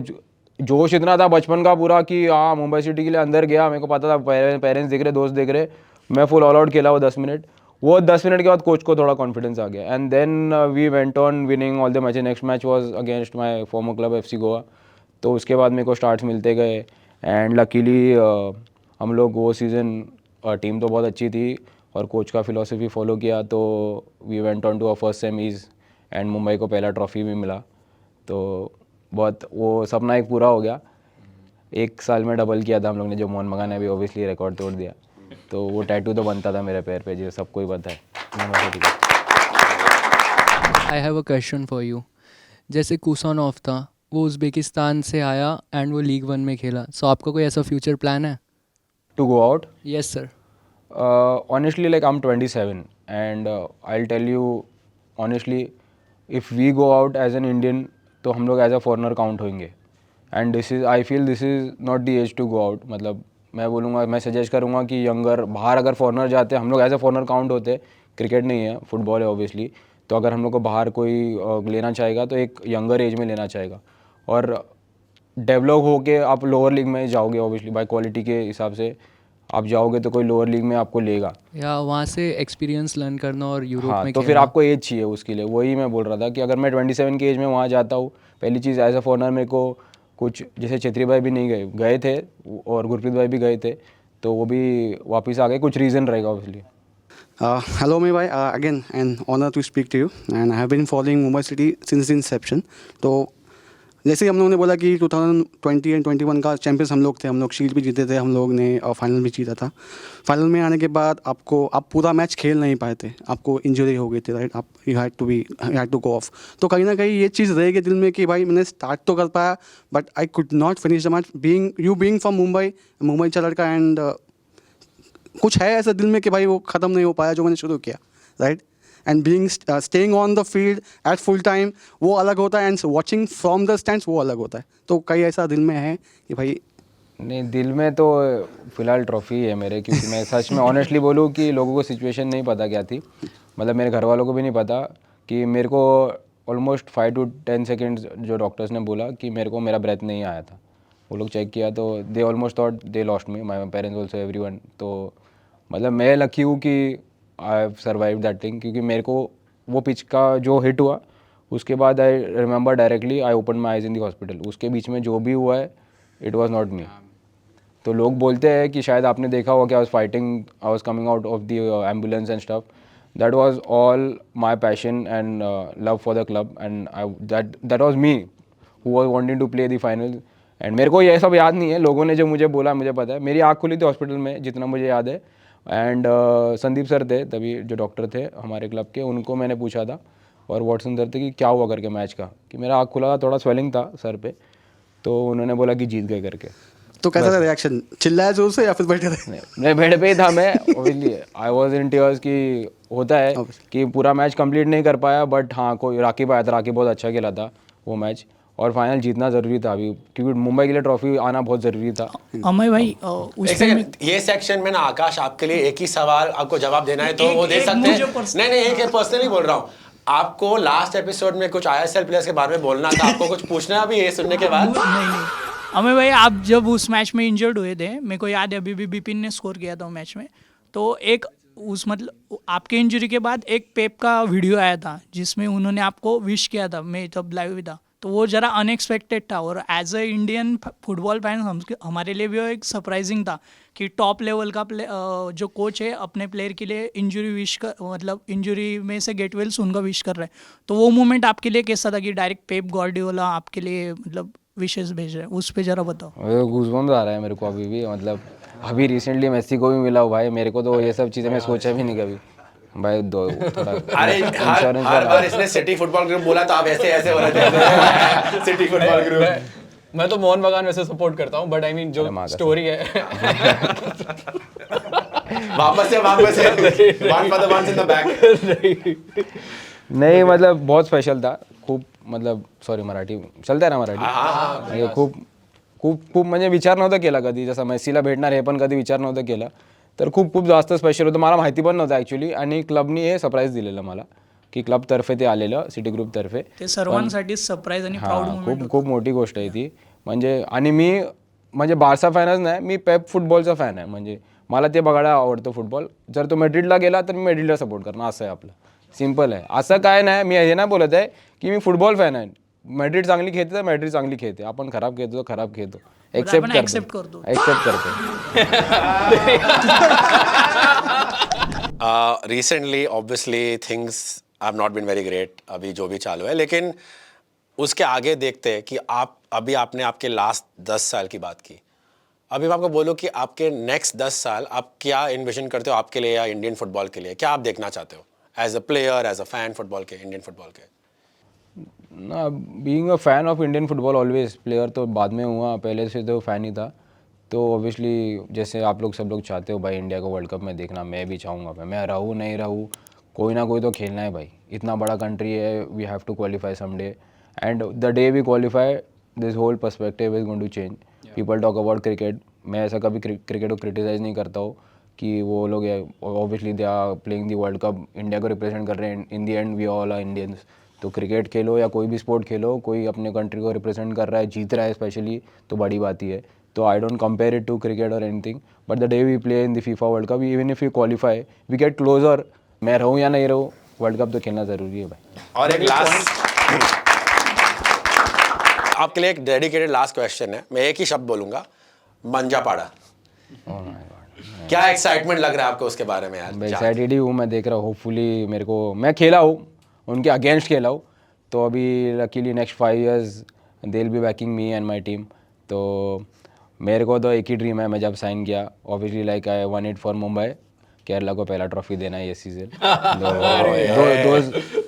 जोश इतना था बचपन का पूरा कि हाँ मुंबई सिटी के लिए अंदर गया, मेरे को पता था पेरेंट्स दिख रहे, दोस्त दिख रहे, मैं फुल ऑल आउट खेला वो 10 मिनट। वो 10 मिनट के बाद कोच को थोड़ा कॉन्फिडेंस आ गया and then we went on winning all the matches. Next match was against my former club FC Goa. तो उसके बाद मेरे को स्टार्ट्स मिलते गए एंड लकीली हम लोग वो सीज़न, टीम तो बहुत अच्छी थी और कोच का फिलॉसफी फॉलो किया, तो we went on to our first semis and Mumbai को पहला ट्रॉफी भी मिला। तो बहुत वो सपना एक पूरा हो गया। एक साल में डबल किया था हम लोग ने, जो मोहन बगान ने भी ऑब्वियसली रिकॉर्ड तोड़ दिया। तो वो टैटू तो बनता था मेरे पैर पे, जो सबको ही पता है। I have a question for you. जैसे कुसानोव था, वो उज़्बेकिस्तान से आया एंड वो लीग 1 में खेला, सो आपका कोई ऐसा फ्यूचर प्लान है? To go out? Yes sir. Honestly, like I'm 27 and I'll tell you honestly, if we go out as an Indian, तो हम लोग एज अ फॉरनर काउंट होंगे and this is, I feel this is not the age to go out. मतलब मैं बोलूँगा, मैं सजेस्ट करूँगा कि यंगर बाहर अगर फॉरनर जाते, हम लोग एज अ फॉरनर काउंट होते, क्रिकेट नहीं है फुटबॉल है ऑब्वियसली, तो अगर हम लोग को बाहर कोई लेना चाहेगा तो एक यंगर एज में लेना चाहेगा और डेवलप होके आप लोअर लीग में जाओगे, ऑब्वियसली बाय क्वालिटी के हिसाब से आप जाओगे तो कोई लोअर लीग में आपको लेगा, या वहाँ से एक्सपीरियंस लर्न करना और यूरोप हाँ। में तो फिर खेलना। आपको एज चाहिए उसके लिए, वही मैं बोल रहा था कि अगर मैं 27 की एज में वहाँ जाता हूँ, पहली चीज़ एज अ फॉरनर मेरे को कुछ, जैसे छेत्री भाई भी नहीं गए थे और गुरप्रीत भाई भी गए थे, तो वो भी वापस आ गए, कुछ रीज़न रहेगा obviously. Hello, May bhai. Again, an honor to speak to you. And I have been following Mumbai City since the inception. तो जैसे ही हम लोगों ने बोला कि 2020 एंड 21 का चैंपियंस हम लोग थे, हम लोग शील्ड भी जीते थे, हम लोग ने फाइनल भी जीता था। फाइनल में आने के बाद आप पूरा मैच खेल नहीं पाए थे, आपको इंजरी हो गई थी, राइट? आप you had to go off. तो कहीं ना कहीं ये चीज़ रहेगी दिल में कि भाई मैंने स्टार्ट तो कर पाया but I could not finish the match. Being from Mumbai का लड़का, एंड कुछ है ऐसा दिल में कि भाई वो ख़त्म नहीं हो पाया जो मैंने शुरू किया, right? And being staying on the field at full time वो अलग होता है, and watching from the stands वो अलग होता है। तो कई ऐसा दिल में है कि भाई, नहीं, दिल में तो फ़िलहाल ट्रॉफ़ी है मेरे, क्योंकि मैं सच में ऑनेस्टली बोलूँ कि लोगों को सिचुएशन नहीं पता क्या थी, मतलब मेरे घर वालों को भी नहीं पता कि मेरे को ऑलमोस्ट 5 to 10 सेकेंड्स जो डॉक्टर्स ने बोला कि मेरे को मेरा ब्रेथ नहीं आया था, वो लोग चेक किया तो they almost thought they lost me, my parents also everyone. तो मतलब मैं लकी हूँ कि I have survive that thing, क्योंकि मेरे को वो पिच का जो हिट हुआ उसके बाद I remember directly I open my eyes in the hospital. उसके बीच में जो भी हुआ है इट वॉज नॉट मी। तो लोग बोलते हैं कि शायद आपने देखा होगा कि I was coming out of the ambulance and stuff, that was all my passion and love for the club and that was me who was wanting to play the final. And मेरे को ये सब याद नहीं है, लोगों ने जो मुझे बोला मुझे पता है, मेरी आँख खुली थी हॉस्पिटल में जितना मुझे याद है। एंड संदीप सर थे तभी जो डॉक्टर थे हमारे क्लब के, उनको मैंने पूछा था, और वॉटसन सर थे कि क्या हुआ करके मैच का, कि मेरा आँख खुला था, थोड़ा स्वेलिंग था सर पे, तो उन्होंने बोला कि जीत गए करके। तो कैसा था रिएक्शन? चिल्लाया जोर से या फिर बैठे थे? मैं बेड पे ही था, मैं obviously I was in tears कि होता है कि पूरा मैच कंप्लीट नहीं कर पाया, बट हाँ कोई राकिब आया था, राकिब बहुत अच्छा खेला था वो मैच, और फाइनल जीतना ज़रूरी था अभी, क्योंकि मुंबई के लिए ट्रॉफी आना बहुत ज़रूरी था। अमय भाई उस एक टाइम सेकंड, ये सेक्शन में ना आकाश आपके लिए एक ही सवाल आपको जवाब देना है तो एक- वो दे एक सकते मुझे हैं। personal- नहीं एक पर्सनली बोल रहा हूँ, आपको लास्ट एपिसोड में कुछ ISL प्लेयर्स के बारे में बोलना था, आपको कुछ पूछना है अभी ये सुनने के बाद? नहीं अमय भाई, आप जब उस मैच में इंजर्ड हुए थे, मेरे को याद है अभी भी बिपिन ने स्कोर किया था वो मैच में, तो एक उस मतलब आपके इंजरी के बाद एक पेप का वीडियो आया था जिसमें उन्होंने आपको विश किया था, मैं तब लाइव भी था, तो वो ज़रा अनएक्सपेक्टेड था, और as a Indian football fan हमारे लिए भी वो एक सरप्राइजिंग था कि टॉप लेवल का जो कोच है अपने प्लेयर के लिए इंजरी विश कर, मतलब इंजरी में से गेट वेल्स उनका विश कर रहा है। तो वो मोमेंट आपके लिए कैसा था कि डायरेक्ट पेप गार्डियोला आपके लिए मतलब विशेष भेज रहे हैं, उस पे जरा बताओ। गूज़बम्स आ रहा है मेरे को अभी भी, मतलब अभी रिसेंटली मेसी को भी मिला हूँ भाई, मेरे को तो ये सब चीज़ें मैं सोचा भी नहीं कभी भाई। दो थोड़ा अरे इंश्योरेंस हर बार इसने सिटी फुटबॉल ग्रुप बोला तो आप ऐसे ऐसे हो रहे थे सिटी फुटबॉल ग्रुप। मैं तो मोहन बगान वैसे सपोर्ट करता हूँ, बट आई मीन जो स्टोरी है वापस से one for the ones in the back। नहीं मतलब बहुत स्पेशल था खूप, मतलब सॉरी मराठी चलतं आहे ना मराठी, म्हणजे खूप खूप खूप म्हणजे विचार नव्हता केला कधी, जसं मेसीला भेटणार हे पण कधी विचार नव्हता केला, तर खूप खूप जास्त स्पेशल होतं. मला माहिती पण नव्हतं ॲक्च्युली, आणि क्लबनी हे सरप्राईज दिलेलं मला की क्लबतर्फे ते आलेलं सिटी ग्रुपतर्फे. ते सर्वांसाठी सरप्राईज आणि प्राऊड हां, मुवमेंट खूप खूप मोठी गोष्ट आहे ती. म्हणजे आणि मी म्हणजे बार्सा फॅनच नाही, मी पेप फुटबॉलचा फॅन आहे. म्हणजे मला ते बघायला आवडतं फुटबॉल. जर तो मॅड्रिडला गेला तर मी मॅड्रिडला सपोर्ट करणार, असं आहे आपलं. सिम्पल आहे. असं काय नाही, मी हे नाही बोलत आहे की मी फुटबॉल फॅन आहे. मॅड्रिड चांगली खेळते तर मॅड्रिड चांगली खेळते, आपण खराब खेळतो तर खराब खेळतो, एक्सेप्ट करतो. Recently obviously things have not been very great, अभी जो भी चालू है, लेकिन उसके आगे देखते हैं कि आप अभी आपने आपके लास्ट 10 साल की बात की, अभी मैं आपको बोलूँ कि आपके नेक्स्ट 10 साल आप क्या इन्विजन करते हो आपके लिए या इंडियन फुटबॉल के लिए, क्या आप देखना चाहते हो as a player, as a fan football के, इंडियन फुटबॉल के? ना, being a fan of Indian football always, player तो बाद में हुआ, पहले से तो फ़ैन ही था. तो ऑब्वियसली जैसे आप लोग सब लोग चाहते हो भाई इंडिया को वर्ल्ड कप में देखना, मैं भी चाहूँगा. मैं रहूँ नहीं रहूँ, कोई ना कोई तो खेलना है भाई. इतना बड़ा कंट्री है, we have to qualify someday, and the day we qualify this whole perspective is going to change. People talk about cricket, मैं ऐसा कभी क्रिकेट को क्रिटिसाइज़ नहीं करता हूँ कि वो लोग obviously they are playing the World Cup, India को रिप्रेजेंट कर रहे हैं. In the end we all are Indians. तो क्रिकेट खेलो या कोई भी स्पोर्ट खेलो, कोई अपने कंट्री को रिप्रेजेंट कर रहा है, जीत रहा है स्पेशली, तो बड़ी बात ही है. तो I don't compare it to cricket और anything, but the day we play in the FIFA World Cup, even if you qualify, we get closer. मैं रहूँ या नहीं रहूँ, वर्ल्ड कप तो खेलना ज़रूरी है भाई. और एक लास्ट आपके लिए एक डेडिकेटेड लास्ट क्वेश्चन है, मैं एक ही शब्द बोलूंगा, मंजापाड़ा. क्या एक्साइटमेंट लग रहा है आपको उसके बारे में यार? मैं एक्साइटेड ही हूँ, मैं देख रहा हूँ. होपफुली मेरे को, मैं खेला हूँ उनके अगेंस्ट खेला हूँ, तो अभी luckily next 5 years they will be banking me and my team. तो मेरे को तो एक ही ड्रीम है, मैं जब साइन किया obviously like I one it for Mumbai, Kerala को पहला ट्रॉफी देना है ये season.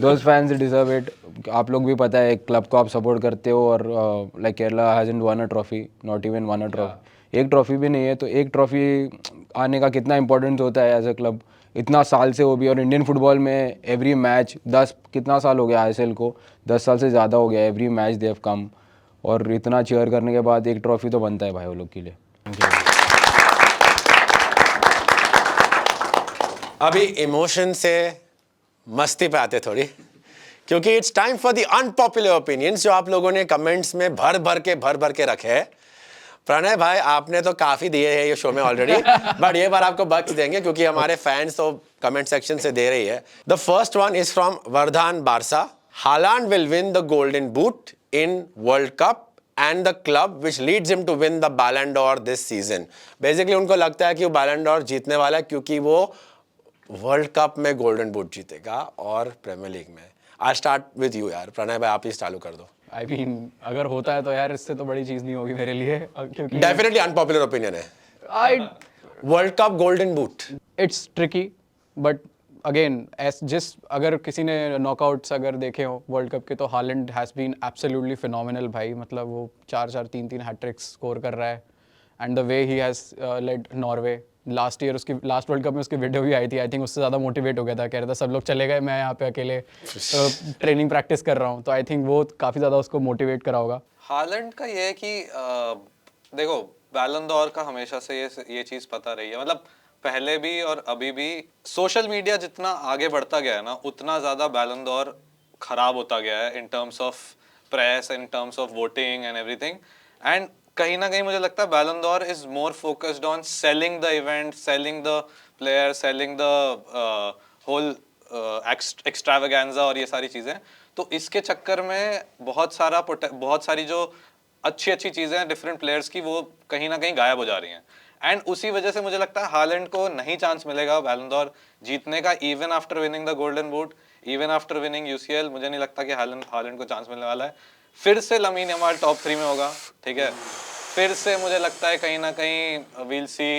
Those fans deserve it. आप लोग भी पता है, एक क्लब को आप सपोर्ट करते हो और like Kerala hasn't one a trophy, not even one a trophy, एक ट्रॉफी भी नहीं है. तो एक ट्रॉफी आने का कितना इंपॉर्टेंस होता है एज अ क्लब, इतना साल से वो भी. और इंडियन फुटबॉल में एवरी मैच 10 कितना साल हो गया ISL को, 10 साल से ज़्यादा हो गया, every match they have come, और इतना चेयर करने के बाद एक ट्रॉफी तो बनता है भाई वो लोग के लिए. अभी इमोशन से मस्ती पे आते थोड़ी, क्योंकि it's time for the unpopular opinions जो आप लोगों ने कमेंट्स में भर भर के रखे हैं. प्रणय भाई आपने तो काफ़ी दिए हैं ये शो में ऑलरेडी, बट ये बार आपको बक्स देंगे क्योंकि हमारे फैंस तो कमेंट सेक्शन से दे रही है. The first one is from Vardhan Barca. Haaland will win the Golden Boot in World Cup and the club which leads him to win the Ballon d'Or this season. Basically उनको लगता है कि वो बैलन डोर जीतने वाला है क्योंकि वो वर्ल्ड कप में गोल्डन बूट जीतेगा और प्रीमियर लीग में. आई स्टार्ट विद यू यार, प्रणय भाई आप ही चालू कर दो. आई मीन अगर होता है तो यार इससे तो बड़ी चीज़ नहीं होगी मेरे लिए, क्योंकि डेफिनेटली अनपॉपुलर ओपिनियन है. I World Cup Golden Boot, it's tricky, but again जिस अगर किसी ने नॉकआउट्स अगर देखे हो वर्ल्ड कप के, तो Haaland has been absolutely phenomenal भाई. मतलब वो 4-4 3-3 हैट्रिक्स स्कोर कर रहा है, and the way he has led Norway. Last year उसकी लास्ट वर्ल्ड कप में उसकी वीडियो भी आई थी, आई थिंक उससे ज़्यादा मोटिवेट हो गया था, कह रहा था सब लोग चले गए, मैं यहाँ पे अकेले ट्रेनिंग प्रैक्टिस कर रहा हूँ. तो आई थिंक वो काफ़ी ज़्यादा उसको मोटिवेट करा होगा. हालैंड का ये है कि देखो बैलन डोर का हमेशा से ये चीज़ पता रही है, मतलब पहले भी और अभी भी. सोशल मीडिया जितना आगे बढ़ता गया है ना, उतना ज़्यादा बैलन डोर खराब होता गया है in terms of press, in terms of voting and everything. And कहीं ना कहीं मुझे लगता है Ballon d'Or is more focused on selling the event, selling the player, selling the whole extravaganza और ये सारी चीज़ें. तो इसके चक्कर में बहुत सारी जो अच्छी चीज़ें हैं डिफरेंट प्लेयर्स की, वो कहीं ना कहीं गायब हो जा रही हैं. एंड उसी वजह से मुझे लगता है हालैंड को नहीं चांस मिलेगा बैलन डोर जीतने का, even after winning the Golden boot, even after winning UCL. मुझे नहीं लगता कि हालैंड को चांस मिलने वाला है. फिर से लमीन यमाल टॉप 3 में होगा, ठीक है। फिर से मुझे लगता है कहीं ना कहीं we'll see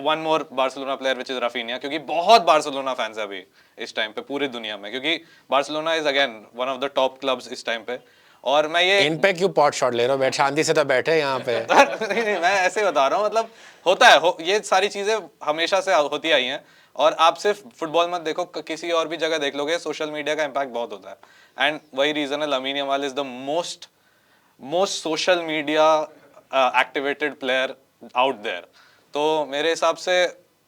one more Barcelona player which is Raphinha, क्योंकि बहुत बार्सिलोना फैंस है अभी इस टाइम पे पूरी दुनिया में, क्योंकि Barcelona is again one of the top clubs इस टाइम पे। और मैं ये इन पे क्यों पॉट शॉट ले रहे हो? बैठ शांति से तो बैठे यहाँ पे। नहीं, मैं ऐसे बता रहा हूँ, मतलब होता है ये सारी चीजें हमेशा से होती आई हैं। और आप सिर्फ फुटबॉल मत देखो, किसी और भी जगह देख लोगे, सोशल मीडिया का इम्पैक्ट बहुत होता है। एंड वही रीजन है Lamine Yamal is the most social media activated player out there. तो मेरे हिसाब से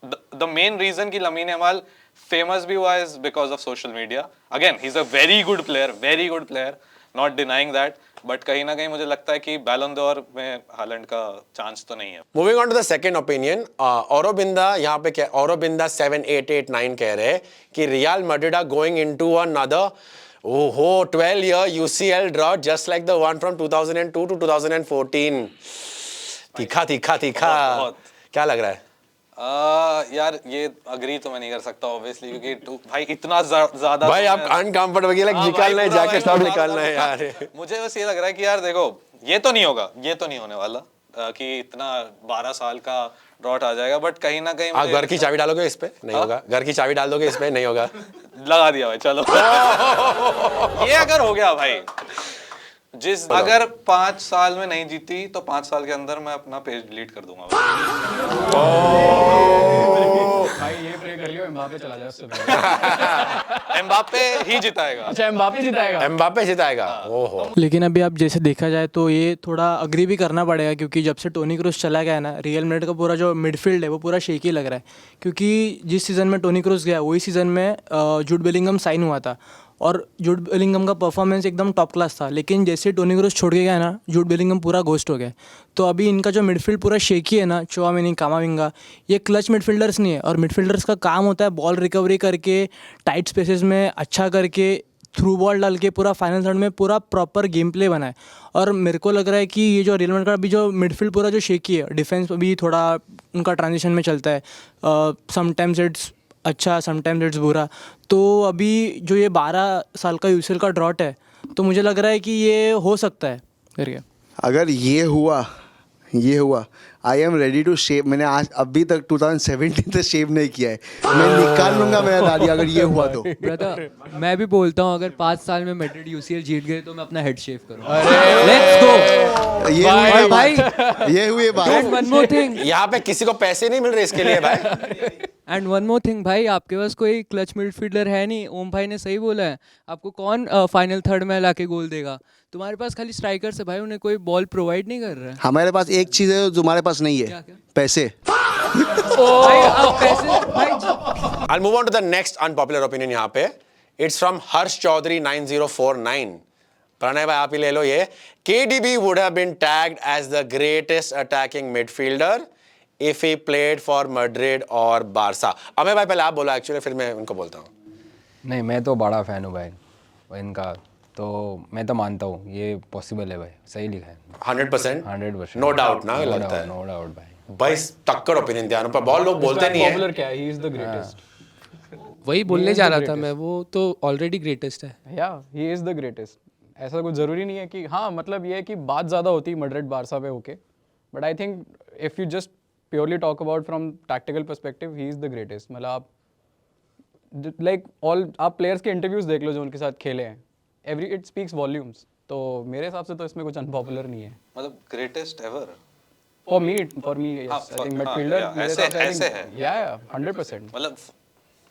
द मेन रीजन कि लमीन यमाल फेमस भी हुआ is because of social media. Again he is a very good player, not denying that, but कहीं ना कहीं मुझे लगता है कि बैलन d'Or में हालैंड का चांस तो नहीं है। Moving on to the second opinion, Aurobindo यहाँ पे क्या, औरोबिंदा 7889 कह रहे हैं कि Real Madrid are going into another 12-year UCL drought just like the one from 2002 to 2014। तीखा बहुत। क्या लग रहा है? यार ये अग्री तो मैं नहीं कर सकता ऑब्वियसली, क्योंकि भाई इतना ज्यादा भाई आप अनकंफर्टेबल निकालना है, जाके सब निकालना है यार। मुझे बस ये लग रहा है कि यार देखो ये तो नहीं होगा, ये तो नहीं होने वाला कि इतना 12 साल का ड्रॉट आ जाएगा, बट कहीं ना कहीं आप घर की चाबी डालोगे इस पे? नहीं होगा। घर की चाबी डाल दोगे इस पे? नहीं होगा। लगा दिया भाई, चलो। ये अगर हो गया भाई, अगर 5 साल में नहीं जीती तो 5 साल के अंदर मैं अपना पेज डिलीट कर दूंगा भाई ये प्रे कर लियो एम्बापे चला जाए उससे पहले। एम्बापे ही जिताएगा। अच्छा एम्बापे जिताएगा? एम्बापे जिताएगा। ओहो। लेकिन अभी आप जैसे देखा जाए तो ये थोड़ा अग्री भी करना पड़ेगा, क्योंकि जब से टोनी क्रूस चला गया है ना, रियल मैड्रिड का पूरा जो मिडफील्ड है वो पूरा शेकी लग रहा है। क्योंकि जिस सीज़न में टोनी क्रूस गया वही सीज़न में जूड बेलिंगम साइन हुआ था, और जूड बेलिंगम का परफॉर्मेंस एकदम टॉप क्लास था। लेकिन जैसे टोनी क्रूस छोड़ के गया ना, जूड बेलिंगम पूरा घोस्ट हो गया। तो अभी इनका जो मिडफील्ड पूरा शेकी है ना, चौआमिनी, कामाविंगा, ये क्लच मिडफील्डर्स नहीं है। और मिडफील्डर्स का काम होता है बॉल रिकवरी करके, टाइट स्पेसेस में अच्छा करके, थ्रू बॉल डाल के पूरा फाइनल थर्ड में पूरा प्रॉपर गेम प्ले बनाए। और मेरे को लग रहा है कि ये जो रियल मैड्रिड का अभी जो मिडफील्ड पूरा जो शेकी है, डिफेंस भी थोड़ा उनका ट्रांजिशन में चलता है, समटाइम्स इट्स अच्छा, समटाइम्स इट्स बुरा। तो अभी जो ये 12 साल का यूसीएल का ड्रॉट है, तो मुझे लग रहा है कि ये हो सकता है करके। अगर ये हुआ I am ready to shave. मैंने आज अभी तक 2017 से शेव नहीं किया है, मैं निकाल लूंगा मेरा दाढ़ी अगर ये हुआ तो। ब्रदर मैं भी बोलता हूँ, अगर 5 साल में मैड्रिड यूसीएल जीत गए तो मैं अपना हेड शेव करूँगा। Let's go. ये हुई बात। एंड वन मोर थिंग, यहाँ पे किसी को पैसे नहीं मिल रहे इसके लिए भाई। एंड वन मोर थिंग भाई, आपके पास कोई क्लच मिडफील्डर है नहीं। ओम भाई ने सही बोला है, आपको कौन फाइनल थर्ड में लाके गोल देगा? तुम्हारे पास खाली स्ट्राइकर्स है भाई, उन्हें कोई बॉल प्रोवाइड नहीं कर रहा है। हमारे पास एक चीज़ है जो तुम्हारे पास नहीं है, क्या? पैसे। भाई आप पैसे भाई I'll move on to the next unpopular opinion यहाँ पे. It's from Harsh Chaudhary 9049. Pranay भाई आप ही ले लो ये. KDB would have been tagged as the greatest attacking midfielder if he played for Madrid or Barca. Ameya भाई पहले आप बोला एक्चुअली, फिर मैं उनको बोलता हूँ. नहीं मैं तो बड़ा फ़ैन हूँ भाई इनका, तो मैं तो मानता हूँ ये पॉसिबल है भाई, सही लिखा है 100%. 100%. No doubt ना लगता है. नो डाउट भाई. भाई तक्कड़ ओपिनियन ध्यान पर बहुत लोग बोलते नहीं है. पॉपुलर क्या है? He is the greatest. वही बोलने जा रहा था मैं, वो तो ऑलरेडी ग्रेटेस्ट है। या ही इज द ग्रेटेस्ट। ऐसा कुछ ज़रूरी नहीं है कि हाँ, मतलब ये है कि बात ज़्यादा होती है मैड्रिड बारसा पे होके, but I think if you just purely talk about from tactical perspective, he is the greatest. मतलब आप लाइक आप प्लेयर्स के इंटरव्यूज देख लो जो उनके साथ खेले हैं, इट स्पीक्स वॉल्यूम्स। तो मेरे हिसाब से तो इसमें कुछ अनपॉपुलर नहीं है। मतलब greatest ever for me I think midfielder ऐसे है। या 100%। मतलब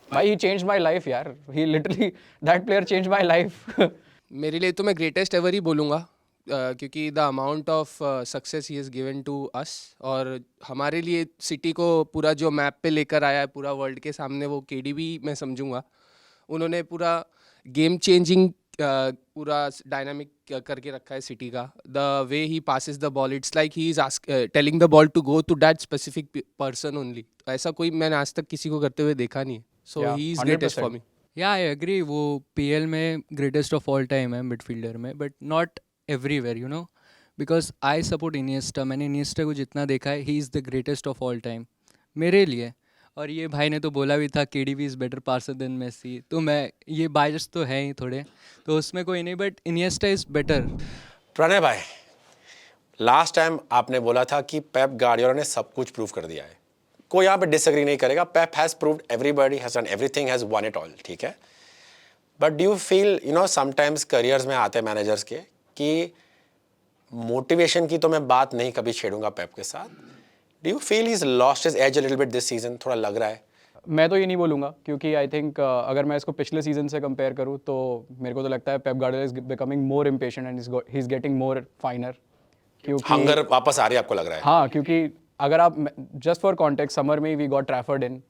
भाई ही चेंज्ड माय लाइफ यार, he literally that player changed my life. मेरे लिए तो मैं ग्रेटेस्ट एवर ही बोलूँगा, क्योंकि the amount of success he is given to us, और हमारे लिए सिटी को पूरा जो मैप पे लेकर आया है पूरा वर्ल्ड के सामने, वो केडीबी मैं समझूंगा। उन्होंने पूरा गेम चेंजिंग पूरा डायनामिक करके रखा है सिटी का। The way he passes the ball, it's like he is telling the ball to go to that specific person only. ऐसा कोई मैंने आज तक किसी को करते हुए देखा नहीं है। So he is greatest for me. Yeah I agree, वो पीएल में ग्रेटेस्ट ऑफ ऑल टाइम है मिडफील्डर में, but not everywhere you know, because I support Iniesta. मैंने इनिएस्टा को जितना देखा है, he is the greatest of all time मेरे लिए। और ये भाई ने तो बोला भी था KDB is better passer than Messi, तो मैं ये बायस तो है ही थोड़े, तो उसमें कोई नहीं, but Iniesta is better. Pranay भाई, लास्ट टाइम आपने बोला था कि पेप गार्डियोला ने सब कुछ प्रूव कर दिया है, कोई यहाँ पे डिसएग्री नहीं करेगा। Pep has proved, everybody has done everything, has won it all, ठीक है। But do you feel, you know, sometimes careers में आते हैं मैनेजर्स के कि मोटिवेशन की तो मैं बात नहीं कभी छेड़ूंगा पेप के साथ, do you feel is lost his edge a little bit this season, थोड़ा लग रहा है? मैं तो ये नहीं बोलूँगा, क्योंकि आई थिंक अगर मैं इसको पिछले सीजन से कंपेयर करूँ तो मेरे को तो लगता है Pep Guardiola is becoming more impatient and he is getting more फाइनर, क्योंकि हंगर वापस आ रही है, आपको लग रहा है? हाँ, क्योंकि अगर आप जस्ट फॉर कॉन्टेक्स्ट, समर में वी गॉट ट्रैफर्ड इन,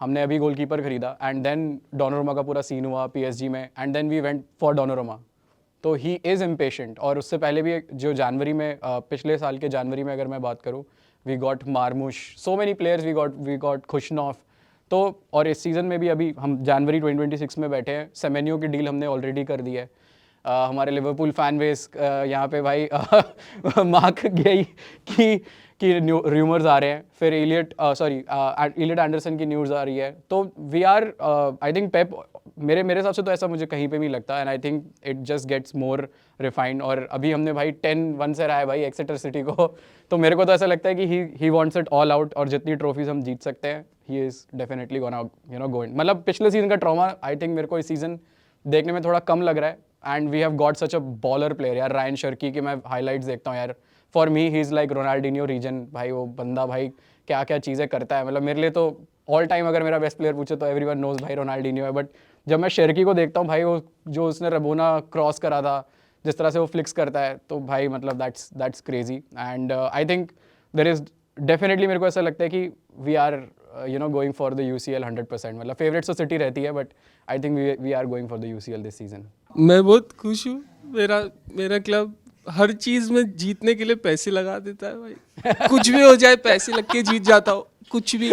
हमने अभी गोलकीपर खरीदा एंड देन डोनारुमा का पूरा सीन हुआ PSG में and then we went for Donnarumma, तो ही इज़ इम्पेशेंट। और उससे पहले भी जो जनवरी में पिछले साल के जनवरी में अगर मैं बात करूँ, we got Marmoush, so many players, we got Khusanov. तो और इस सीज़न में भी अभी हम जनवरी 2026 में बैठे हैं, सेमेन्यो की डील हमने ऑलरेडी कर दी है। हमारे लिवरपूल फैन बेस यहाँ पे भाई मार्क गई कि र्यूमर्स आ रहे हैं, फिर इलियट एंडरसन की न्यूज़ आ रही है, तो वी आर आई थिंक पेप, मेरे हिसाब से तो ऐसा मुझे कहीं पे भी लगता है, and I think it just gets more refined. और अभी हमने भाई 10-1 से रहा है भाई एक्सेटर सिटी को, तो मेरे को तो ऐसा लगता है कि he wants it all out, और जितनी ट्रॉफीज हम जीत सकते हैं he is definitely gonna go in. मतलब पिछले सीजन का ट्रॉमा आई थिंक मेरे को इस सीजन देखने में थोड़ा कम लग रहा है, and we have got such a baller player यार, रायन शर्की की मैं हाईलाइट्स देखता हूँ यार, for me he is like Ronaldinho reason भाई, वो बंदा भाई क्या क्या चीज़ें करता है। मतलब मेरे लिए तो ऑल टाइम अगर मेरा बेस्ट प्लेयर पूछे तो एवरीवन नोज भाई रोनाल्डिनियो है, बट जब मैं शर्की को देखता हूँ भाई, वो जो उसने रबोना क्रॉस करा था, जिस तरह से वो फ्लिक्स करता है, तो भाई मतलब that's crazy. And I think there is definitely, मेरे को ऐसा लगता है कि we are going for the UCL 100%। मतलब फेवरेट तो सिटी रहती है, but I think we are going for the UCL this season. मैं बहुत खुश हूँ, मेरा क्लब हर चीज़ में जीतने के लिए पैसे लगा देता है भाई, कुछ भी हो जाए पैसे लग के जीत जाता हूँ, कुछ भी,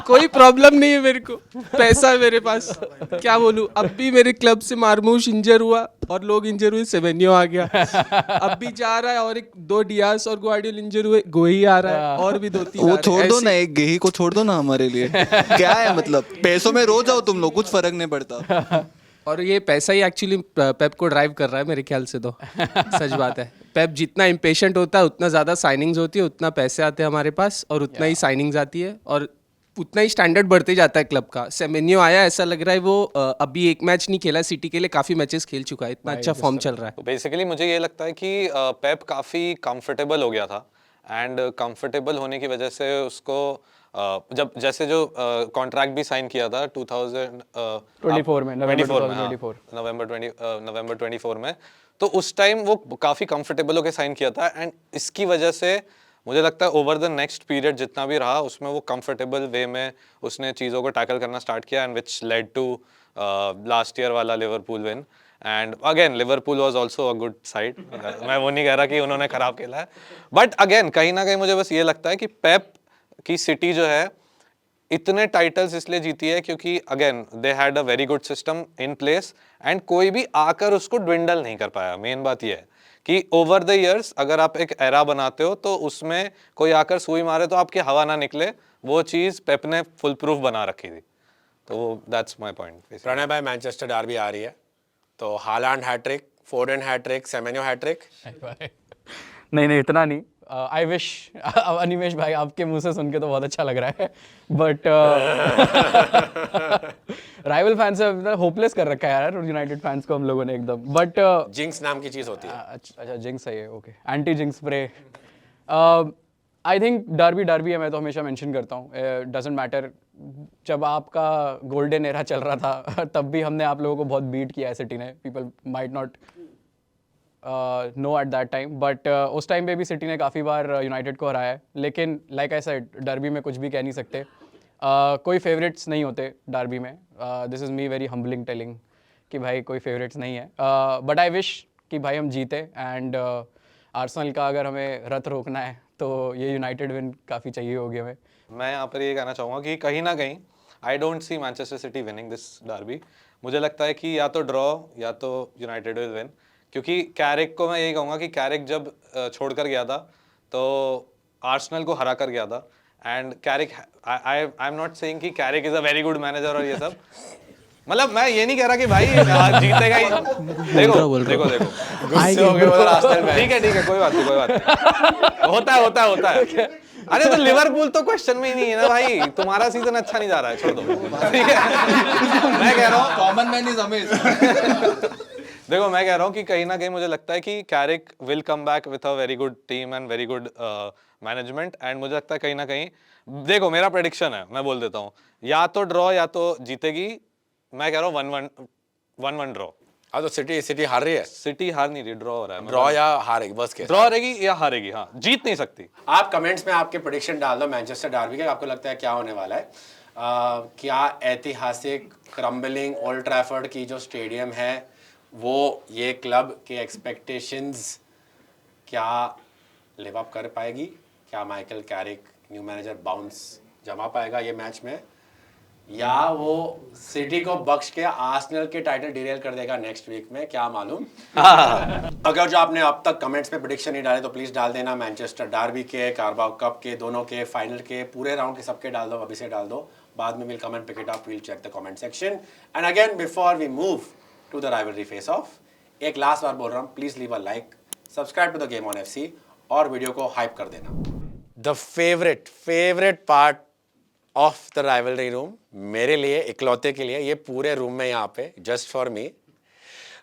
कोई प्रॉब्लम नहीं है मेरे को, पैसा है मेरे पास, क्या बोलूँ। अब भी मेरे क्लब से मारमूश इंजर हुआ और लोग इंजर हुए, सेवेन्यो आ गया, अब भी जा रहा है, और 2 डियास और ग्वार्डियोल इंजर हुए, गोही आ रहा है, और भी 2-3 वो छोड़ दो ना, एक गेही को छोड़ दो ना हमारे लिए, क्या है मतलब, पैसों में रो जाओ तुम लोग, कुछ फर्क नहीं पड़ता। और ये पैसा ही एक्चुअली पेप को ड्राइव कर रहा है मेरे ख्याल से, तो सच बात है। पेप जितना इम्पेशेंट होता है उतना ज़्यादा साइनिंग्स होती है, उतना पैसे आते हैं हमारे पास, और उतना ही साइनिंग्स आती है, और उतना ही स्टैंडर्ड बढ़ते जाता है क्लब का। सेमेन्यो आया, ऐसा लग रहा है वो अभी एक मैच नहीं खेला, सिटी के लिए काफ़ी मैचेस खेल चुका है, इतना अच्छा फॉर्म चल रहा है। बेसिकली मुझे ये लगता है कि पेप काफ़ी कंफर्टेबल हो गया था, एंड कंफर्टेबल होने की वजह से उसको जब जैसे जो कॉन्ट्रैक्ट भी साइन किया था 2024 में, नवंबर 24 में, तो उस टाइम वो काफ़ी कंफर्टेबल होकर साइन किया था, एंड इसकी वजह से मुझे लगता है ओवर द नेक्स्ट पीरियड जितना भी रहा उसमें वो कंफर्टेबल वे में उसने चीज़ों को टैकल करना स्टार्ट किया, and which led to last year वाला Liverpool win. And again Liverpool was also a good side, मैं वो नहीं कह रहा कि उन्होंने खराब खेला है, बट अगेन कहीं ना कहीं मुझे बस ये लगता है कि पेप की सिटी जो है इतने टाइटल्स इसलिए जीती है क्योंकि again they had a very good system in place, and कोई भी आकर उसको ड्विंडल नहीं कर पाया। मेन बात ये है कि ओवर द इयर्स अगर आप एक एरा बनाते हो तो उसमें कोई आकर सुई मारे तो आपकी हवा ना निकले, वो चीज़ पेप ने फुल प्रूफ बना रखी थी, तो दैट्स माय पॉइंट। प्रणय भाई, मैनचेस्टर डार्बी आ रही है, तो Haaland hat-trick, Foden hat-trick, Semenyo hat-trick? नहीं इतना नहीं, आई विश अनिमेश भाई आपके मुंह से सुन के तो बहुत अच्छा लग रहा है, बट राइवल फैंस से होपलेस कर रखा है यार यूनाइटेड फैंस को हम लोगों ने एकदम, बट जिंक्स नाम की चीज़ होती है। अच्छा जिंक्स है ये, okay, anti jinx spray. I think derby है, मैं तो हमेशा मेंशन करता हूँ, डजेंट मैटर, जब आपका गोल्डन एरा चल रहा था तब भी हमने आप लोगों को बहुत बीट किया है सिटी ने, people might not know at that time, but उस टाइम पे भी सिटी ने काफ़ी बार यूनाइटेड को हराया है, लेकिन लाइक आई सेड डर्बी में कुछ भी कह नहीं सकते, कोई फेवरेट्स नहीं होते डर्बी में, this is me very humbling telling कि भाई कोई फेवरेट्स नहीं है, बट आई विश कि भाई हम जीते, एंड आर्सेनल का अगर हमें रथ रोकना है तो ये यूनाइटेड विन काफ़ी चाहिए होगी हमें। मैं यहाँ पर ये कहना चाहूँगा कि कहीं ना कहीं I don't see Manchester city winning this Derby, मुझे लगता है कि या तो ड्रॉ या तो यूनाइटेड विल विन, क्योंकि कैरिक को मैं यही कहूँगा कि कैरिक जब छोड़कर गया था तो आर्सेनल को हरा कर गया था, and Carrick I am not saying कि Carrick is a very good manager और ये सब, मतलब मैं ये नहीं कह रहा कि भाई जीतेगा ही। देखो देखो देखो गुस्से हो गए उधर आर्सेनल में। ठीक है कोई बात नहीं होता है। अरे तो लिवरपूल तो क्वेश्चन में ही नहीं है ना भाई, तुम्हारा सीजन अच्छा नहीं जा रहा है, छोड़ दो। ठीक है मैं कह रहा हूँ कॉमन मैन इज अमेजिंग। देखो मैं कह रहा हूँ कि कहीं ना कहीं मुझे लगता है कि Carrick will come back with a very good team and very good management, and मुझे लगता है कहीं ना कहीं, देखो मेरा प्रेडिक्शन है, मैं बोल देता हूँ, या तो ड्रॉ या तो जीतेगी। मैं कह रहा हूँ 1-1 ड्रॉ। हाँ तो सिटी हार रही है, सिटी हार नहीं रही, ड्रॉ हो रहा है। ड्रॉ या हारेगी, बस के ड्रॉ रहेगी या हारेगी, हाँ जीत नहीं सकती। आप कमेंट्स में आपके प्रेडिक्शन डाल दो मैनचेस्टर डार्बी के, आपको लगता है क्या होने वाला है। क्या ऐतिहासिक क्रम्बलिंग ओल्ड ट्रैफर्ड की जो स्टेडियम है वो ये क्लब के एक्सपेक्टेशंस क्या लिव अप कर पाएगी? क्या Michael Carrick new manager bounce जमा पाएगा ये मैच में, या वो सिटी को बख्श के आर्सेनल के टाइटल डिरेल कर देगा नेक्स्ट वीक में, क्या मालूम। अगर जो आपने अब तक कमेंट्स में प्रेडिक्शन नहीं डाले तो प्लीज डाल देना, मैनचेस्टर डार्बी के, कारबाओ कप के, दोनों के, फाइनल के, पूरे राउंड के सबके डाल दो, अभी से डाल दो, बाद में will come and pick it up, will check the comment section. And again before we move to the rivalry face off, एक लास्ट बार बोल रहा हूँ, please leave a like, subscribe to the game on FC और वीडियो को हाइप कर देना। The favourite part of the rivalry room, मेरे लिए इकलौते के लिए, ये पूरे रूम में यहाँ पे just for me,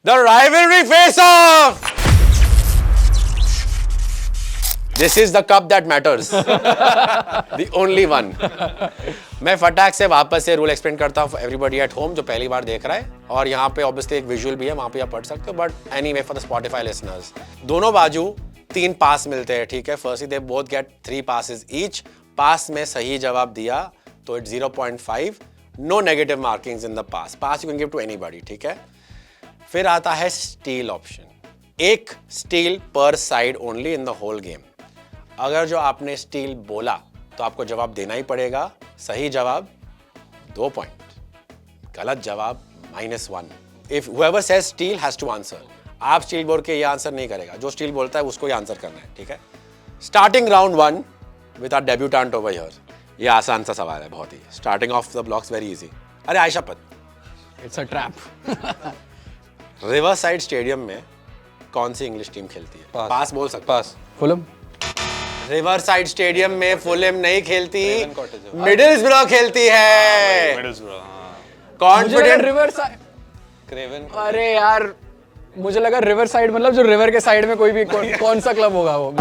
the rivalry face of. This is the cup that matters, the only one. मैं फटाक से वापस से रूल एक्सप्लेन करता हूँ एवरीबॉडी एट होम जो पहली बार देख रहा है, और यहाँ पे ऑब्वियसली एक विजुअल भी है, वहां पे आप पढ़ सकते हो, but anyway for the Spotify listeners, दोनों बाजू 3 पास मिलते हैं, ठीक है। Firstly they both get 3 passes each. Pass में सही जवाब दिया तो it 0.5, no negative markings in the pass you can give to anybody, ठीक है। फिर आता है स्टील ऑप्शन, 1 स्टील पर side only in the whole game. अगर जो आपने स्टील बोला तो आपको जवाब देना ही पड़ेगा, सही जवाब 2 पॉइंट, गलत जवाब -1। If whoever says steal has to answer, आप स्टील बोल के ये आंसर नहीं करेगा, जो स्टील बोलता है उसको ही आंसर करना है, ठीक है। Starting round 1 with our debutant over here, ये आसान सा सवाल है बहुत ही, starting off the blocks very easy. अरे आयशा पत, it's a trap. Riverside stadium में कौन सी इंग्लिश टीम खेलती है? पास बोल सकते, पास। फुलम। रिवर साइड स्टेडियम में फुलहम नहीं खेलती, मिडिल्सब्रो खेलती है। Confident river side, Kraven. अरे यार मुझे लगा रिवर साइड मतलब जो रिवर के साइड में कोई भी कौन सा क्लब होगा वो।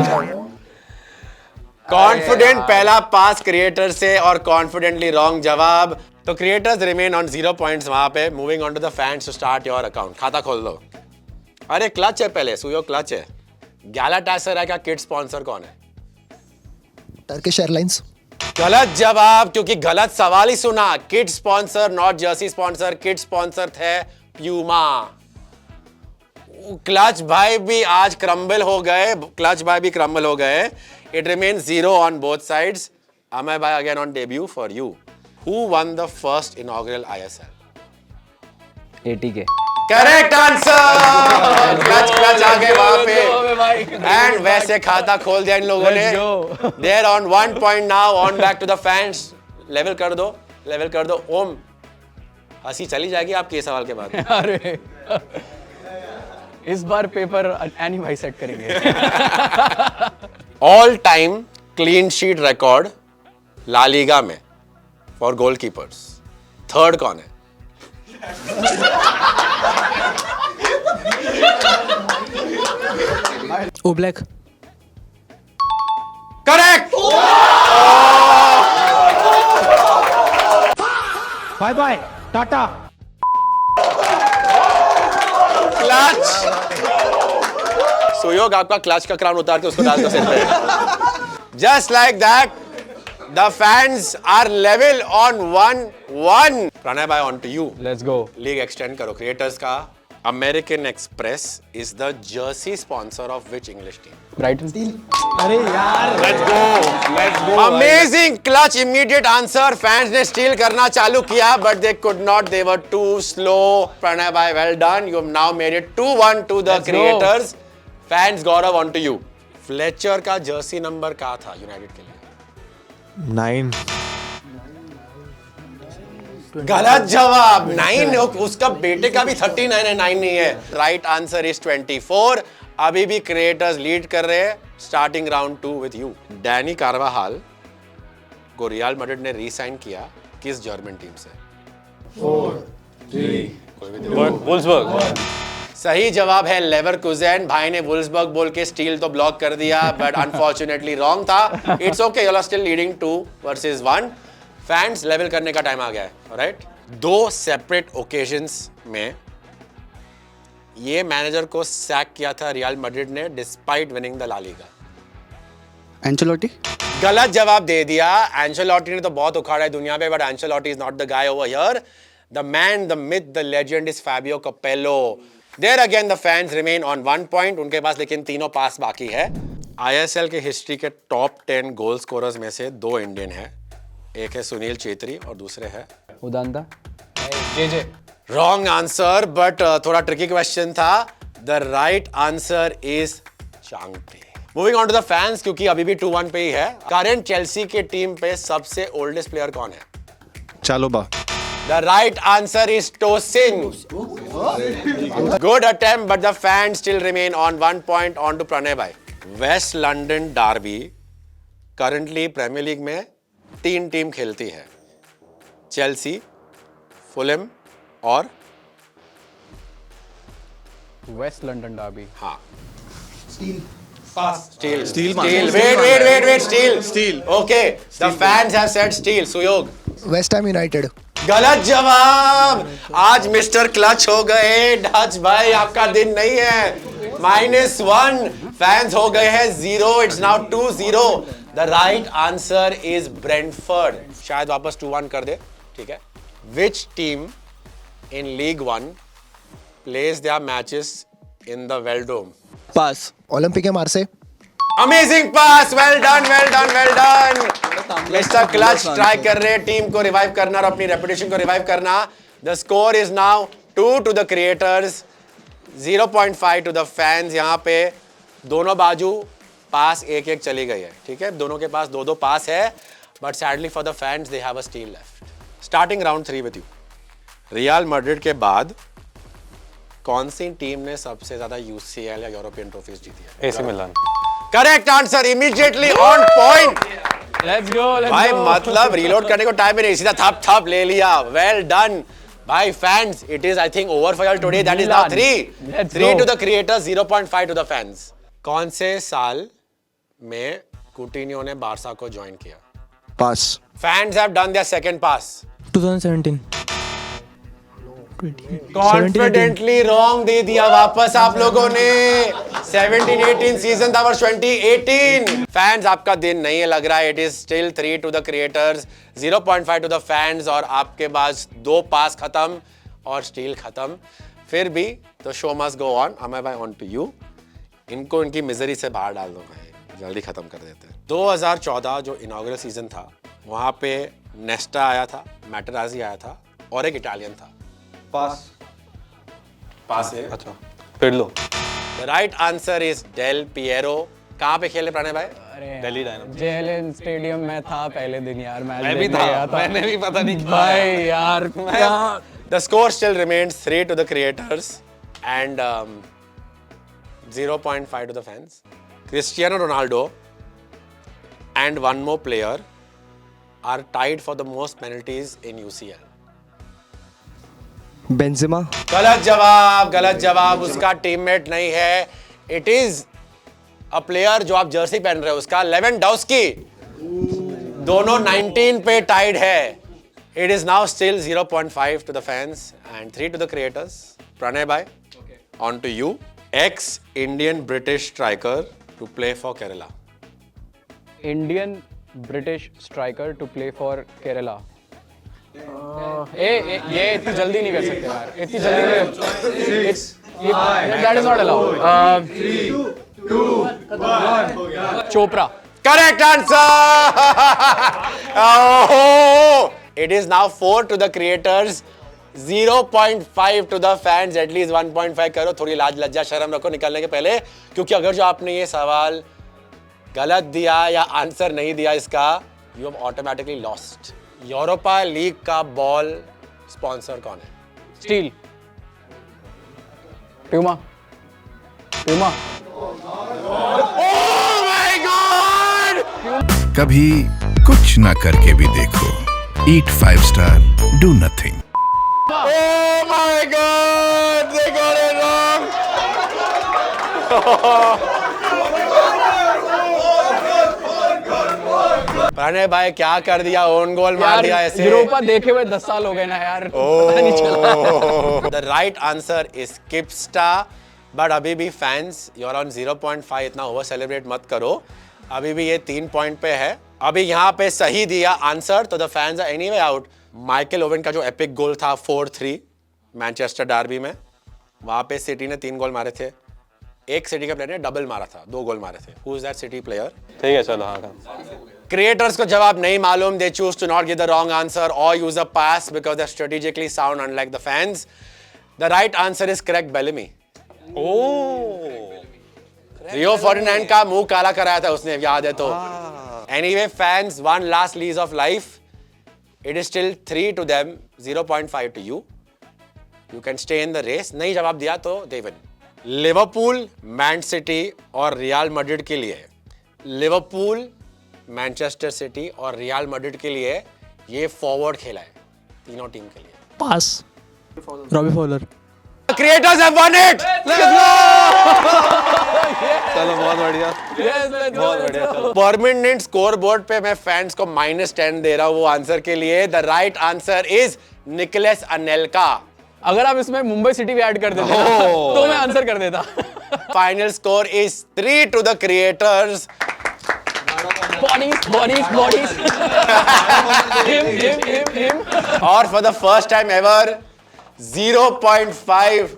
कॉन्फिडेंट पहला पास क्रिएटर से और कॉन्फिडेंटली रॉन्ग जवाब, तो क्रिएटर्स रिमेन ऑन 0 पॉइंट्स वहां पे। Moving on to the fans to start your account, खाता खोल दो। अरे क्लच है पहले, सुयो क्लच है। गैलाटासराय का किड स्पॉन्सर कौन है? Turkish airlines. गलत जवाब, क्योंकि गलत सवाल ही सुना। Kid sponsor not Jersey sponsor, kid sponsor थे प्यूमा। क्लच भाई भी आज क्रम्बल हो गए, It remains 0 on both sides. Amay bhai again on debut for you. Who won the first inaugural ISL? ATK. Correct answer. Clutch आ गए वहां पे। And वैसे खाता खोल दिया इन लोगों ने। They are on 1 point now. On back to the fans. Level कर दो। ओम, हंसी चली जाएगी आपके सवाल के बाद। अरे इस बार पेपर एनी भाई सेट करेंगे। All time clean sheet record La Liga में फॉर गोलकीपर्स, थर्ड कौन है? ओब्लैक। करेक्ट। बाय बाय टाटा। क्लच। सुयोग आपका क्लच का क्राउन उतार के उसको डाल दो सिर पे। Just like that the fans are level on 1-1। Pranay भाई on to you. Let's go. League extend करो क्रिएटर्स का। American Express is the jersey sponsor of which English team? Brighton. अरे यार, let's go. Amazing clutch immediate answer. Fans ने स्टील करना चालू किया but they could not, they were too slow. Pranay भाई well done, you have now made it 2-1 to the creators. Fans Gaurav on to you. Fletcher का जर्सी नंबर क्या था यूनाइटेड के लिए? 9. गलत जवाब 9. उसका बेटे का भी 39 है, 9 नहीं है. Right answer is 24. अभी भी क्रिएटर्स लीड कर रहे हैं. Starting round 2 with you. Danny कार्वाहाल को रियल मैड्रिड ने री-साइन किया किस जर्मन टीम से? 4 3 वुल्सबर्ग. सही जवाब है लेवरकुसेन. भाई ने वुल्सबर्ग बोल के स्टील तो ब्लॉक कर दिया, बट अनफॉर्चुनेटली रॉन्ग था. It's okay, you are still leading 2 versus 1. Fans level करने का टाइम आ गया है. राइट, 2 सेपरेट ओकेजन्स में ये मैनेजर को सैक किया था रियल मैड्रिड ने despite winning the La Liga. Ancelotti. गलत जवाब दे दिया. एंचेलोटी ने तो बहुत उखाड़ा है दुनिया पे, but Ancelotti is not the guy over here. The man, the myth, the legend is Fabio Capello. There again the fans remain on 1 point. उनके पास लेकिन तीनों पास बाकी है. आईएसएल के हिस्ट्री के टॉप 10 गोल स्कोरर्स में से 2 इंडियन है. एक है सुनील छेत्री और दूसरे है उदांता. जे रॉन्ग आंसर, बट थोड़ा ट्रिकी क्वेश्चन था. The right answer is Chhangte. Moving on to the fans, क्योंकि अभी भी 2-1 पे ही है. करंट चेल्सी के टीम पे सबसे ओल्डेस्ट प्लेयर कौन है? चालोबा. The right answer is Tosin. Good attempt, but the fans still remain on 1 point. On to Pranay bhai. West London Derby currently Premier League में 3 टीम खेलती है. चेल्सी, फुलहम और वेस्ट लंदन डार्बी. हाँ, steel. Steel. Steel. Wait. Steel. Steel. Okay. The fans have said steel. Suyog. West Ham United. गलत जवाब. आज मिस्टर क्लच हो गए. डच भाई आपका दिन नहीं है. -1. फैंस हो गए हैं 0. It's now 2-0. The right answer is Brentford. शायद वापस 2-1 कर दे. ठीक है. Which team in league 1 plays their matches in the Velodrome? Pass. Olympique है Marseille. Amazing pass. Well done. Mister Clutch try कर रहे हैं टीम को रिवाइव करना और अपनी रेपुटेशन को रिवाइव करना. The score is now 2 to the creators, 0.5 to the fans. यहाँ पे दोनों बाजू पास 1-1 चली गई है. ठीक है, दोनों के पास 2-2 पास है, but sadly for the fans they have a steel left. Starting round 3 with you. Real Madrid के बाद कौन सी टीम ने सबसे ज्यादा यूसीएल या यूरोपियन ट्रॉफीज जीती है? AC Milan. Correct answer. Immediately on point. Let's go. भाई मतलब रीलोड करने को टाइम ही नहीं, सीधा थप ले लिया. वेल डन भाई. Fans, it is I think over for today. That is now 3 to the creators, 0.5 to the fans. कौन से साल में कुटिन्यो ने बारसा को ज्वाइन किया? Pass. Fans have done their second pass. 2017. Confidently wrong दे दिया वापस आप लोगों ने. 17-18 सीजन था वर्ष 2018. फैंस आपका दिन नहीं है लग रहा है. It is still 3 to the creators, 0.5 to the fans. और आपके पास 2 पास खत्म और स्टील खत्म. फिर भी तो show must go on. Amay भाई ऑन टू यू. इनको इनकी मिजरी से बाहर डाल दो भाई, जल्दी खत्म कर देते हैं. 2014 जो इनॉग्रल सीजन था, वहां पे नेस्टा आया था, मैटराजी आया था और एक इटालियन था. पास है. अच्छा, Pirlo. The right answer is Del Piero. कहाँ पे खेले प्रणय भाई? दिल्ली डायनामो. जेएलएन स्टेडियम में था पहले दिन यार. मैं भी था, मैंने भी पता नहीं भाई यार. The score still remains 3 to the creators and 0.5 to the fans. Cristiano Ronaldo and one more player are tied for the most penalties in UCL. Benzema. गलत जवाब. उसका टीममेट नहीं है. इट इज अ प्लेयर जो आप जर्सी पहन रहे हो उसका, लेवेंडोव्स्की. दोनों 19 पे टाइड है. It is now still 0.5 to the fans and 3 to the creators. Pranay भाई, on to you. Ex Indian British striker to play for Kerala. Indian British striker to play for Kerala. ये इतनी जल्दी नहीं कर सकते यार. इतनी जल्दी नहीं. That is not allowed. 3 2 1 Chopra. Correct answer. It is now 4 to the creators, 0.5 to the fans. At least 1.5 करो. थोड़ी लाज लज्जा शर्म रखो निकलने के पहले, क्योंकि अगर जो आपने ये सवाल गलत दिया या आंसर नहीं दिया इसका, you have automatically lost. Europa league का बॉल स्पॉन्सर कौन है? Steel, Puma, Puma. कभी कुछ ना करके भी देखो। Eat 5 star, do nothing. Oh my God! They got it wrong. Pranay भाई क्या कर दिया, ओन गोल मार दिया ऐसे। यूरोपा देखे हुए 10 साल हो गए ना यार, पता नहीं चला। The right answer is Kipsta, but अभी भी फैंस you're on 0.5, इतना ओवर सेलिब्रेट मत करो, अभी भी ये 3 पॉइंट पे है। अभी यहाँ पे सही दिया आंसर तो the fans are anyway out. Michael Owen का जो एपिक गोल था 4-3 मैनचेस्टर डार्बी में, वहां पे सिटी ने 3 गोल मारे थे, एक सिटी के प्लेयर ने डबल मारा था, 2 गोल मारे थे। Who is that City player? ठीक है चलो। हाँ क्रिएटर्स को जवाब नहीं मालूम, they choose to not give the wrong answer और use a pass because they strategically sound unlike the fans. The right answer is correct, Bellamy. Rio Ferdinand का मुंह काला कराया था उसने, याद है तो। Anyway fans, one last lease of life, it is still 3 to them, 0.5 to you. You can stay in the race. नहीं जवाब दिया तो they win. Liverpool, man city और रियल मैड्रिड के लिए, लिवरपूल, मैनचेस्टर सिटी और रियल मैड्रिड के लिए ये फॉरवर्ड खेला है, तीनों टीम के लिए। Pass. Robbie Fowler. Creators have won it. चलो बहुत बढ़िया, बहुत बढ़िया। परमानेंट स्कोर बोर्ड पे मैं फैंस को -10 दे रहा हूँ वो आंसर के लिए। The right answer is Nicolas Anelka. अगर आप इसमें मुंबई सिटी भी ऐड कर देते ना, तो मैं आंसर कर देता। Final score is 3 to the creators. bodies. him. और for the first time ever, 0.5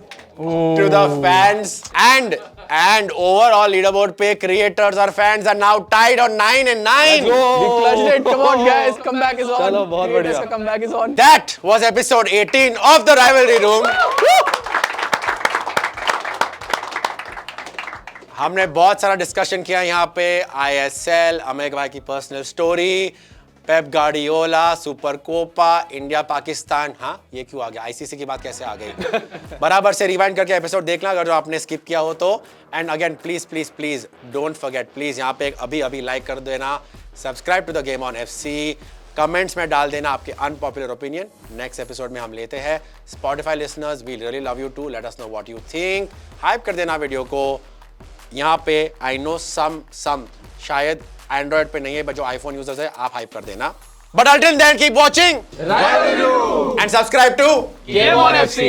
to the fans, and overall leaderboard पे creators और fans are now tied on 9 and 9. We clutched it. Come on guys, comeback is on. चलो बहुत बढ़िया। Comeback is on. That was episode 18 of the Rivalry Room. हमने बहुत सारा डिस्कशन किया यहाँ पे, ISL, अमेरिका भाई की personal story, Pep Guardiola, super Copa, India Pakistan. हाँ ये क्यों आ गया, ICC की बात कैसे आ गई? बराबर से रिवाइंड करके एपिसोड देखना अगर जो आपने स्किप किया हो तो। And again please don't forget, please यहाँ पे अभी लाइक कर देना, subscribe to the game on FC, comments में डाल देना आपके अनपॉपुलर ओपिनियन। नेक्स्ट एपिसोड में हम लेते हैं Spotify listeners, we really love you too, let us know what you think, hype कर देना वीडियो को। यहाँ पे आई नो सम शायद एंड्रॉइड पे नहीं है, बट जो आईफोन यूजर्स है आप हाइप कर देना। But until then keep watching and subscribe to Game on FC.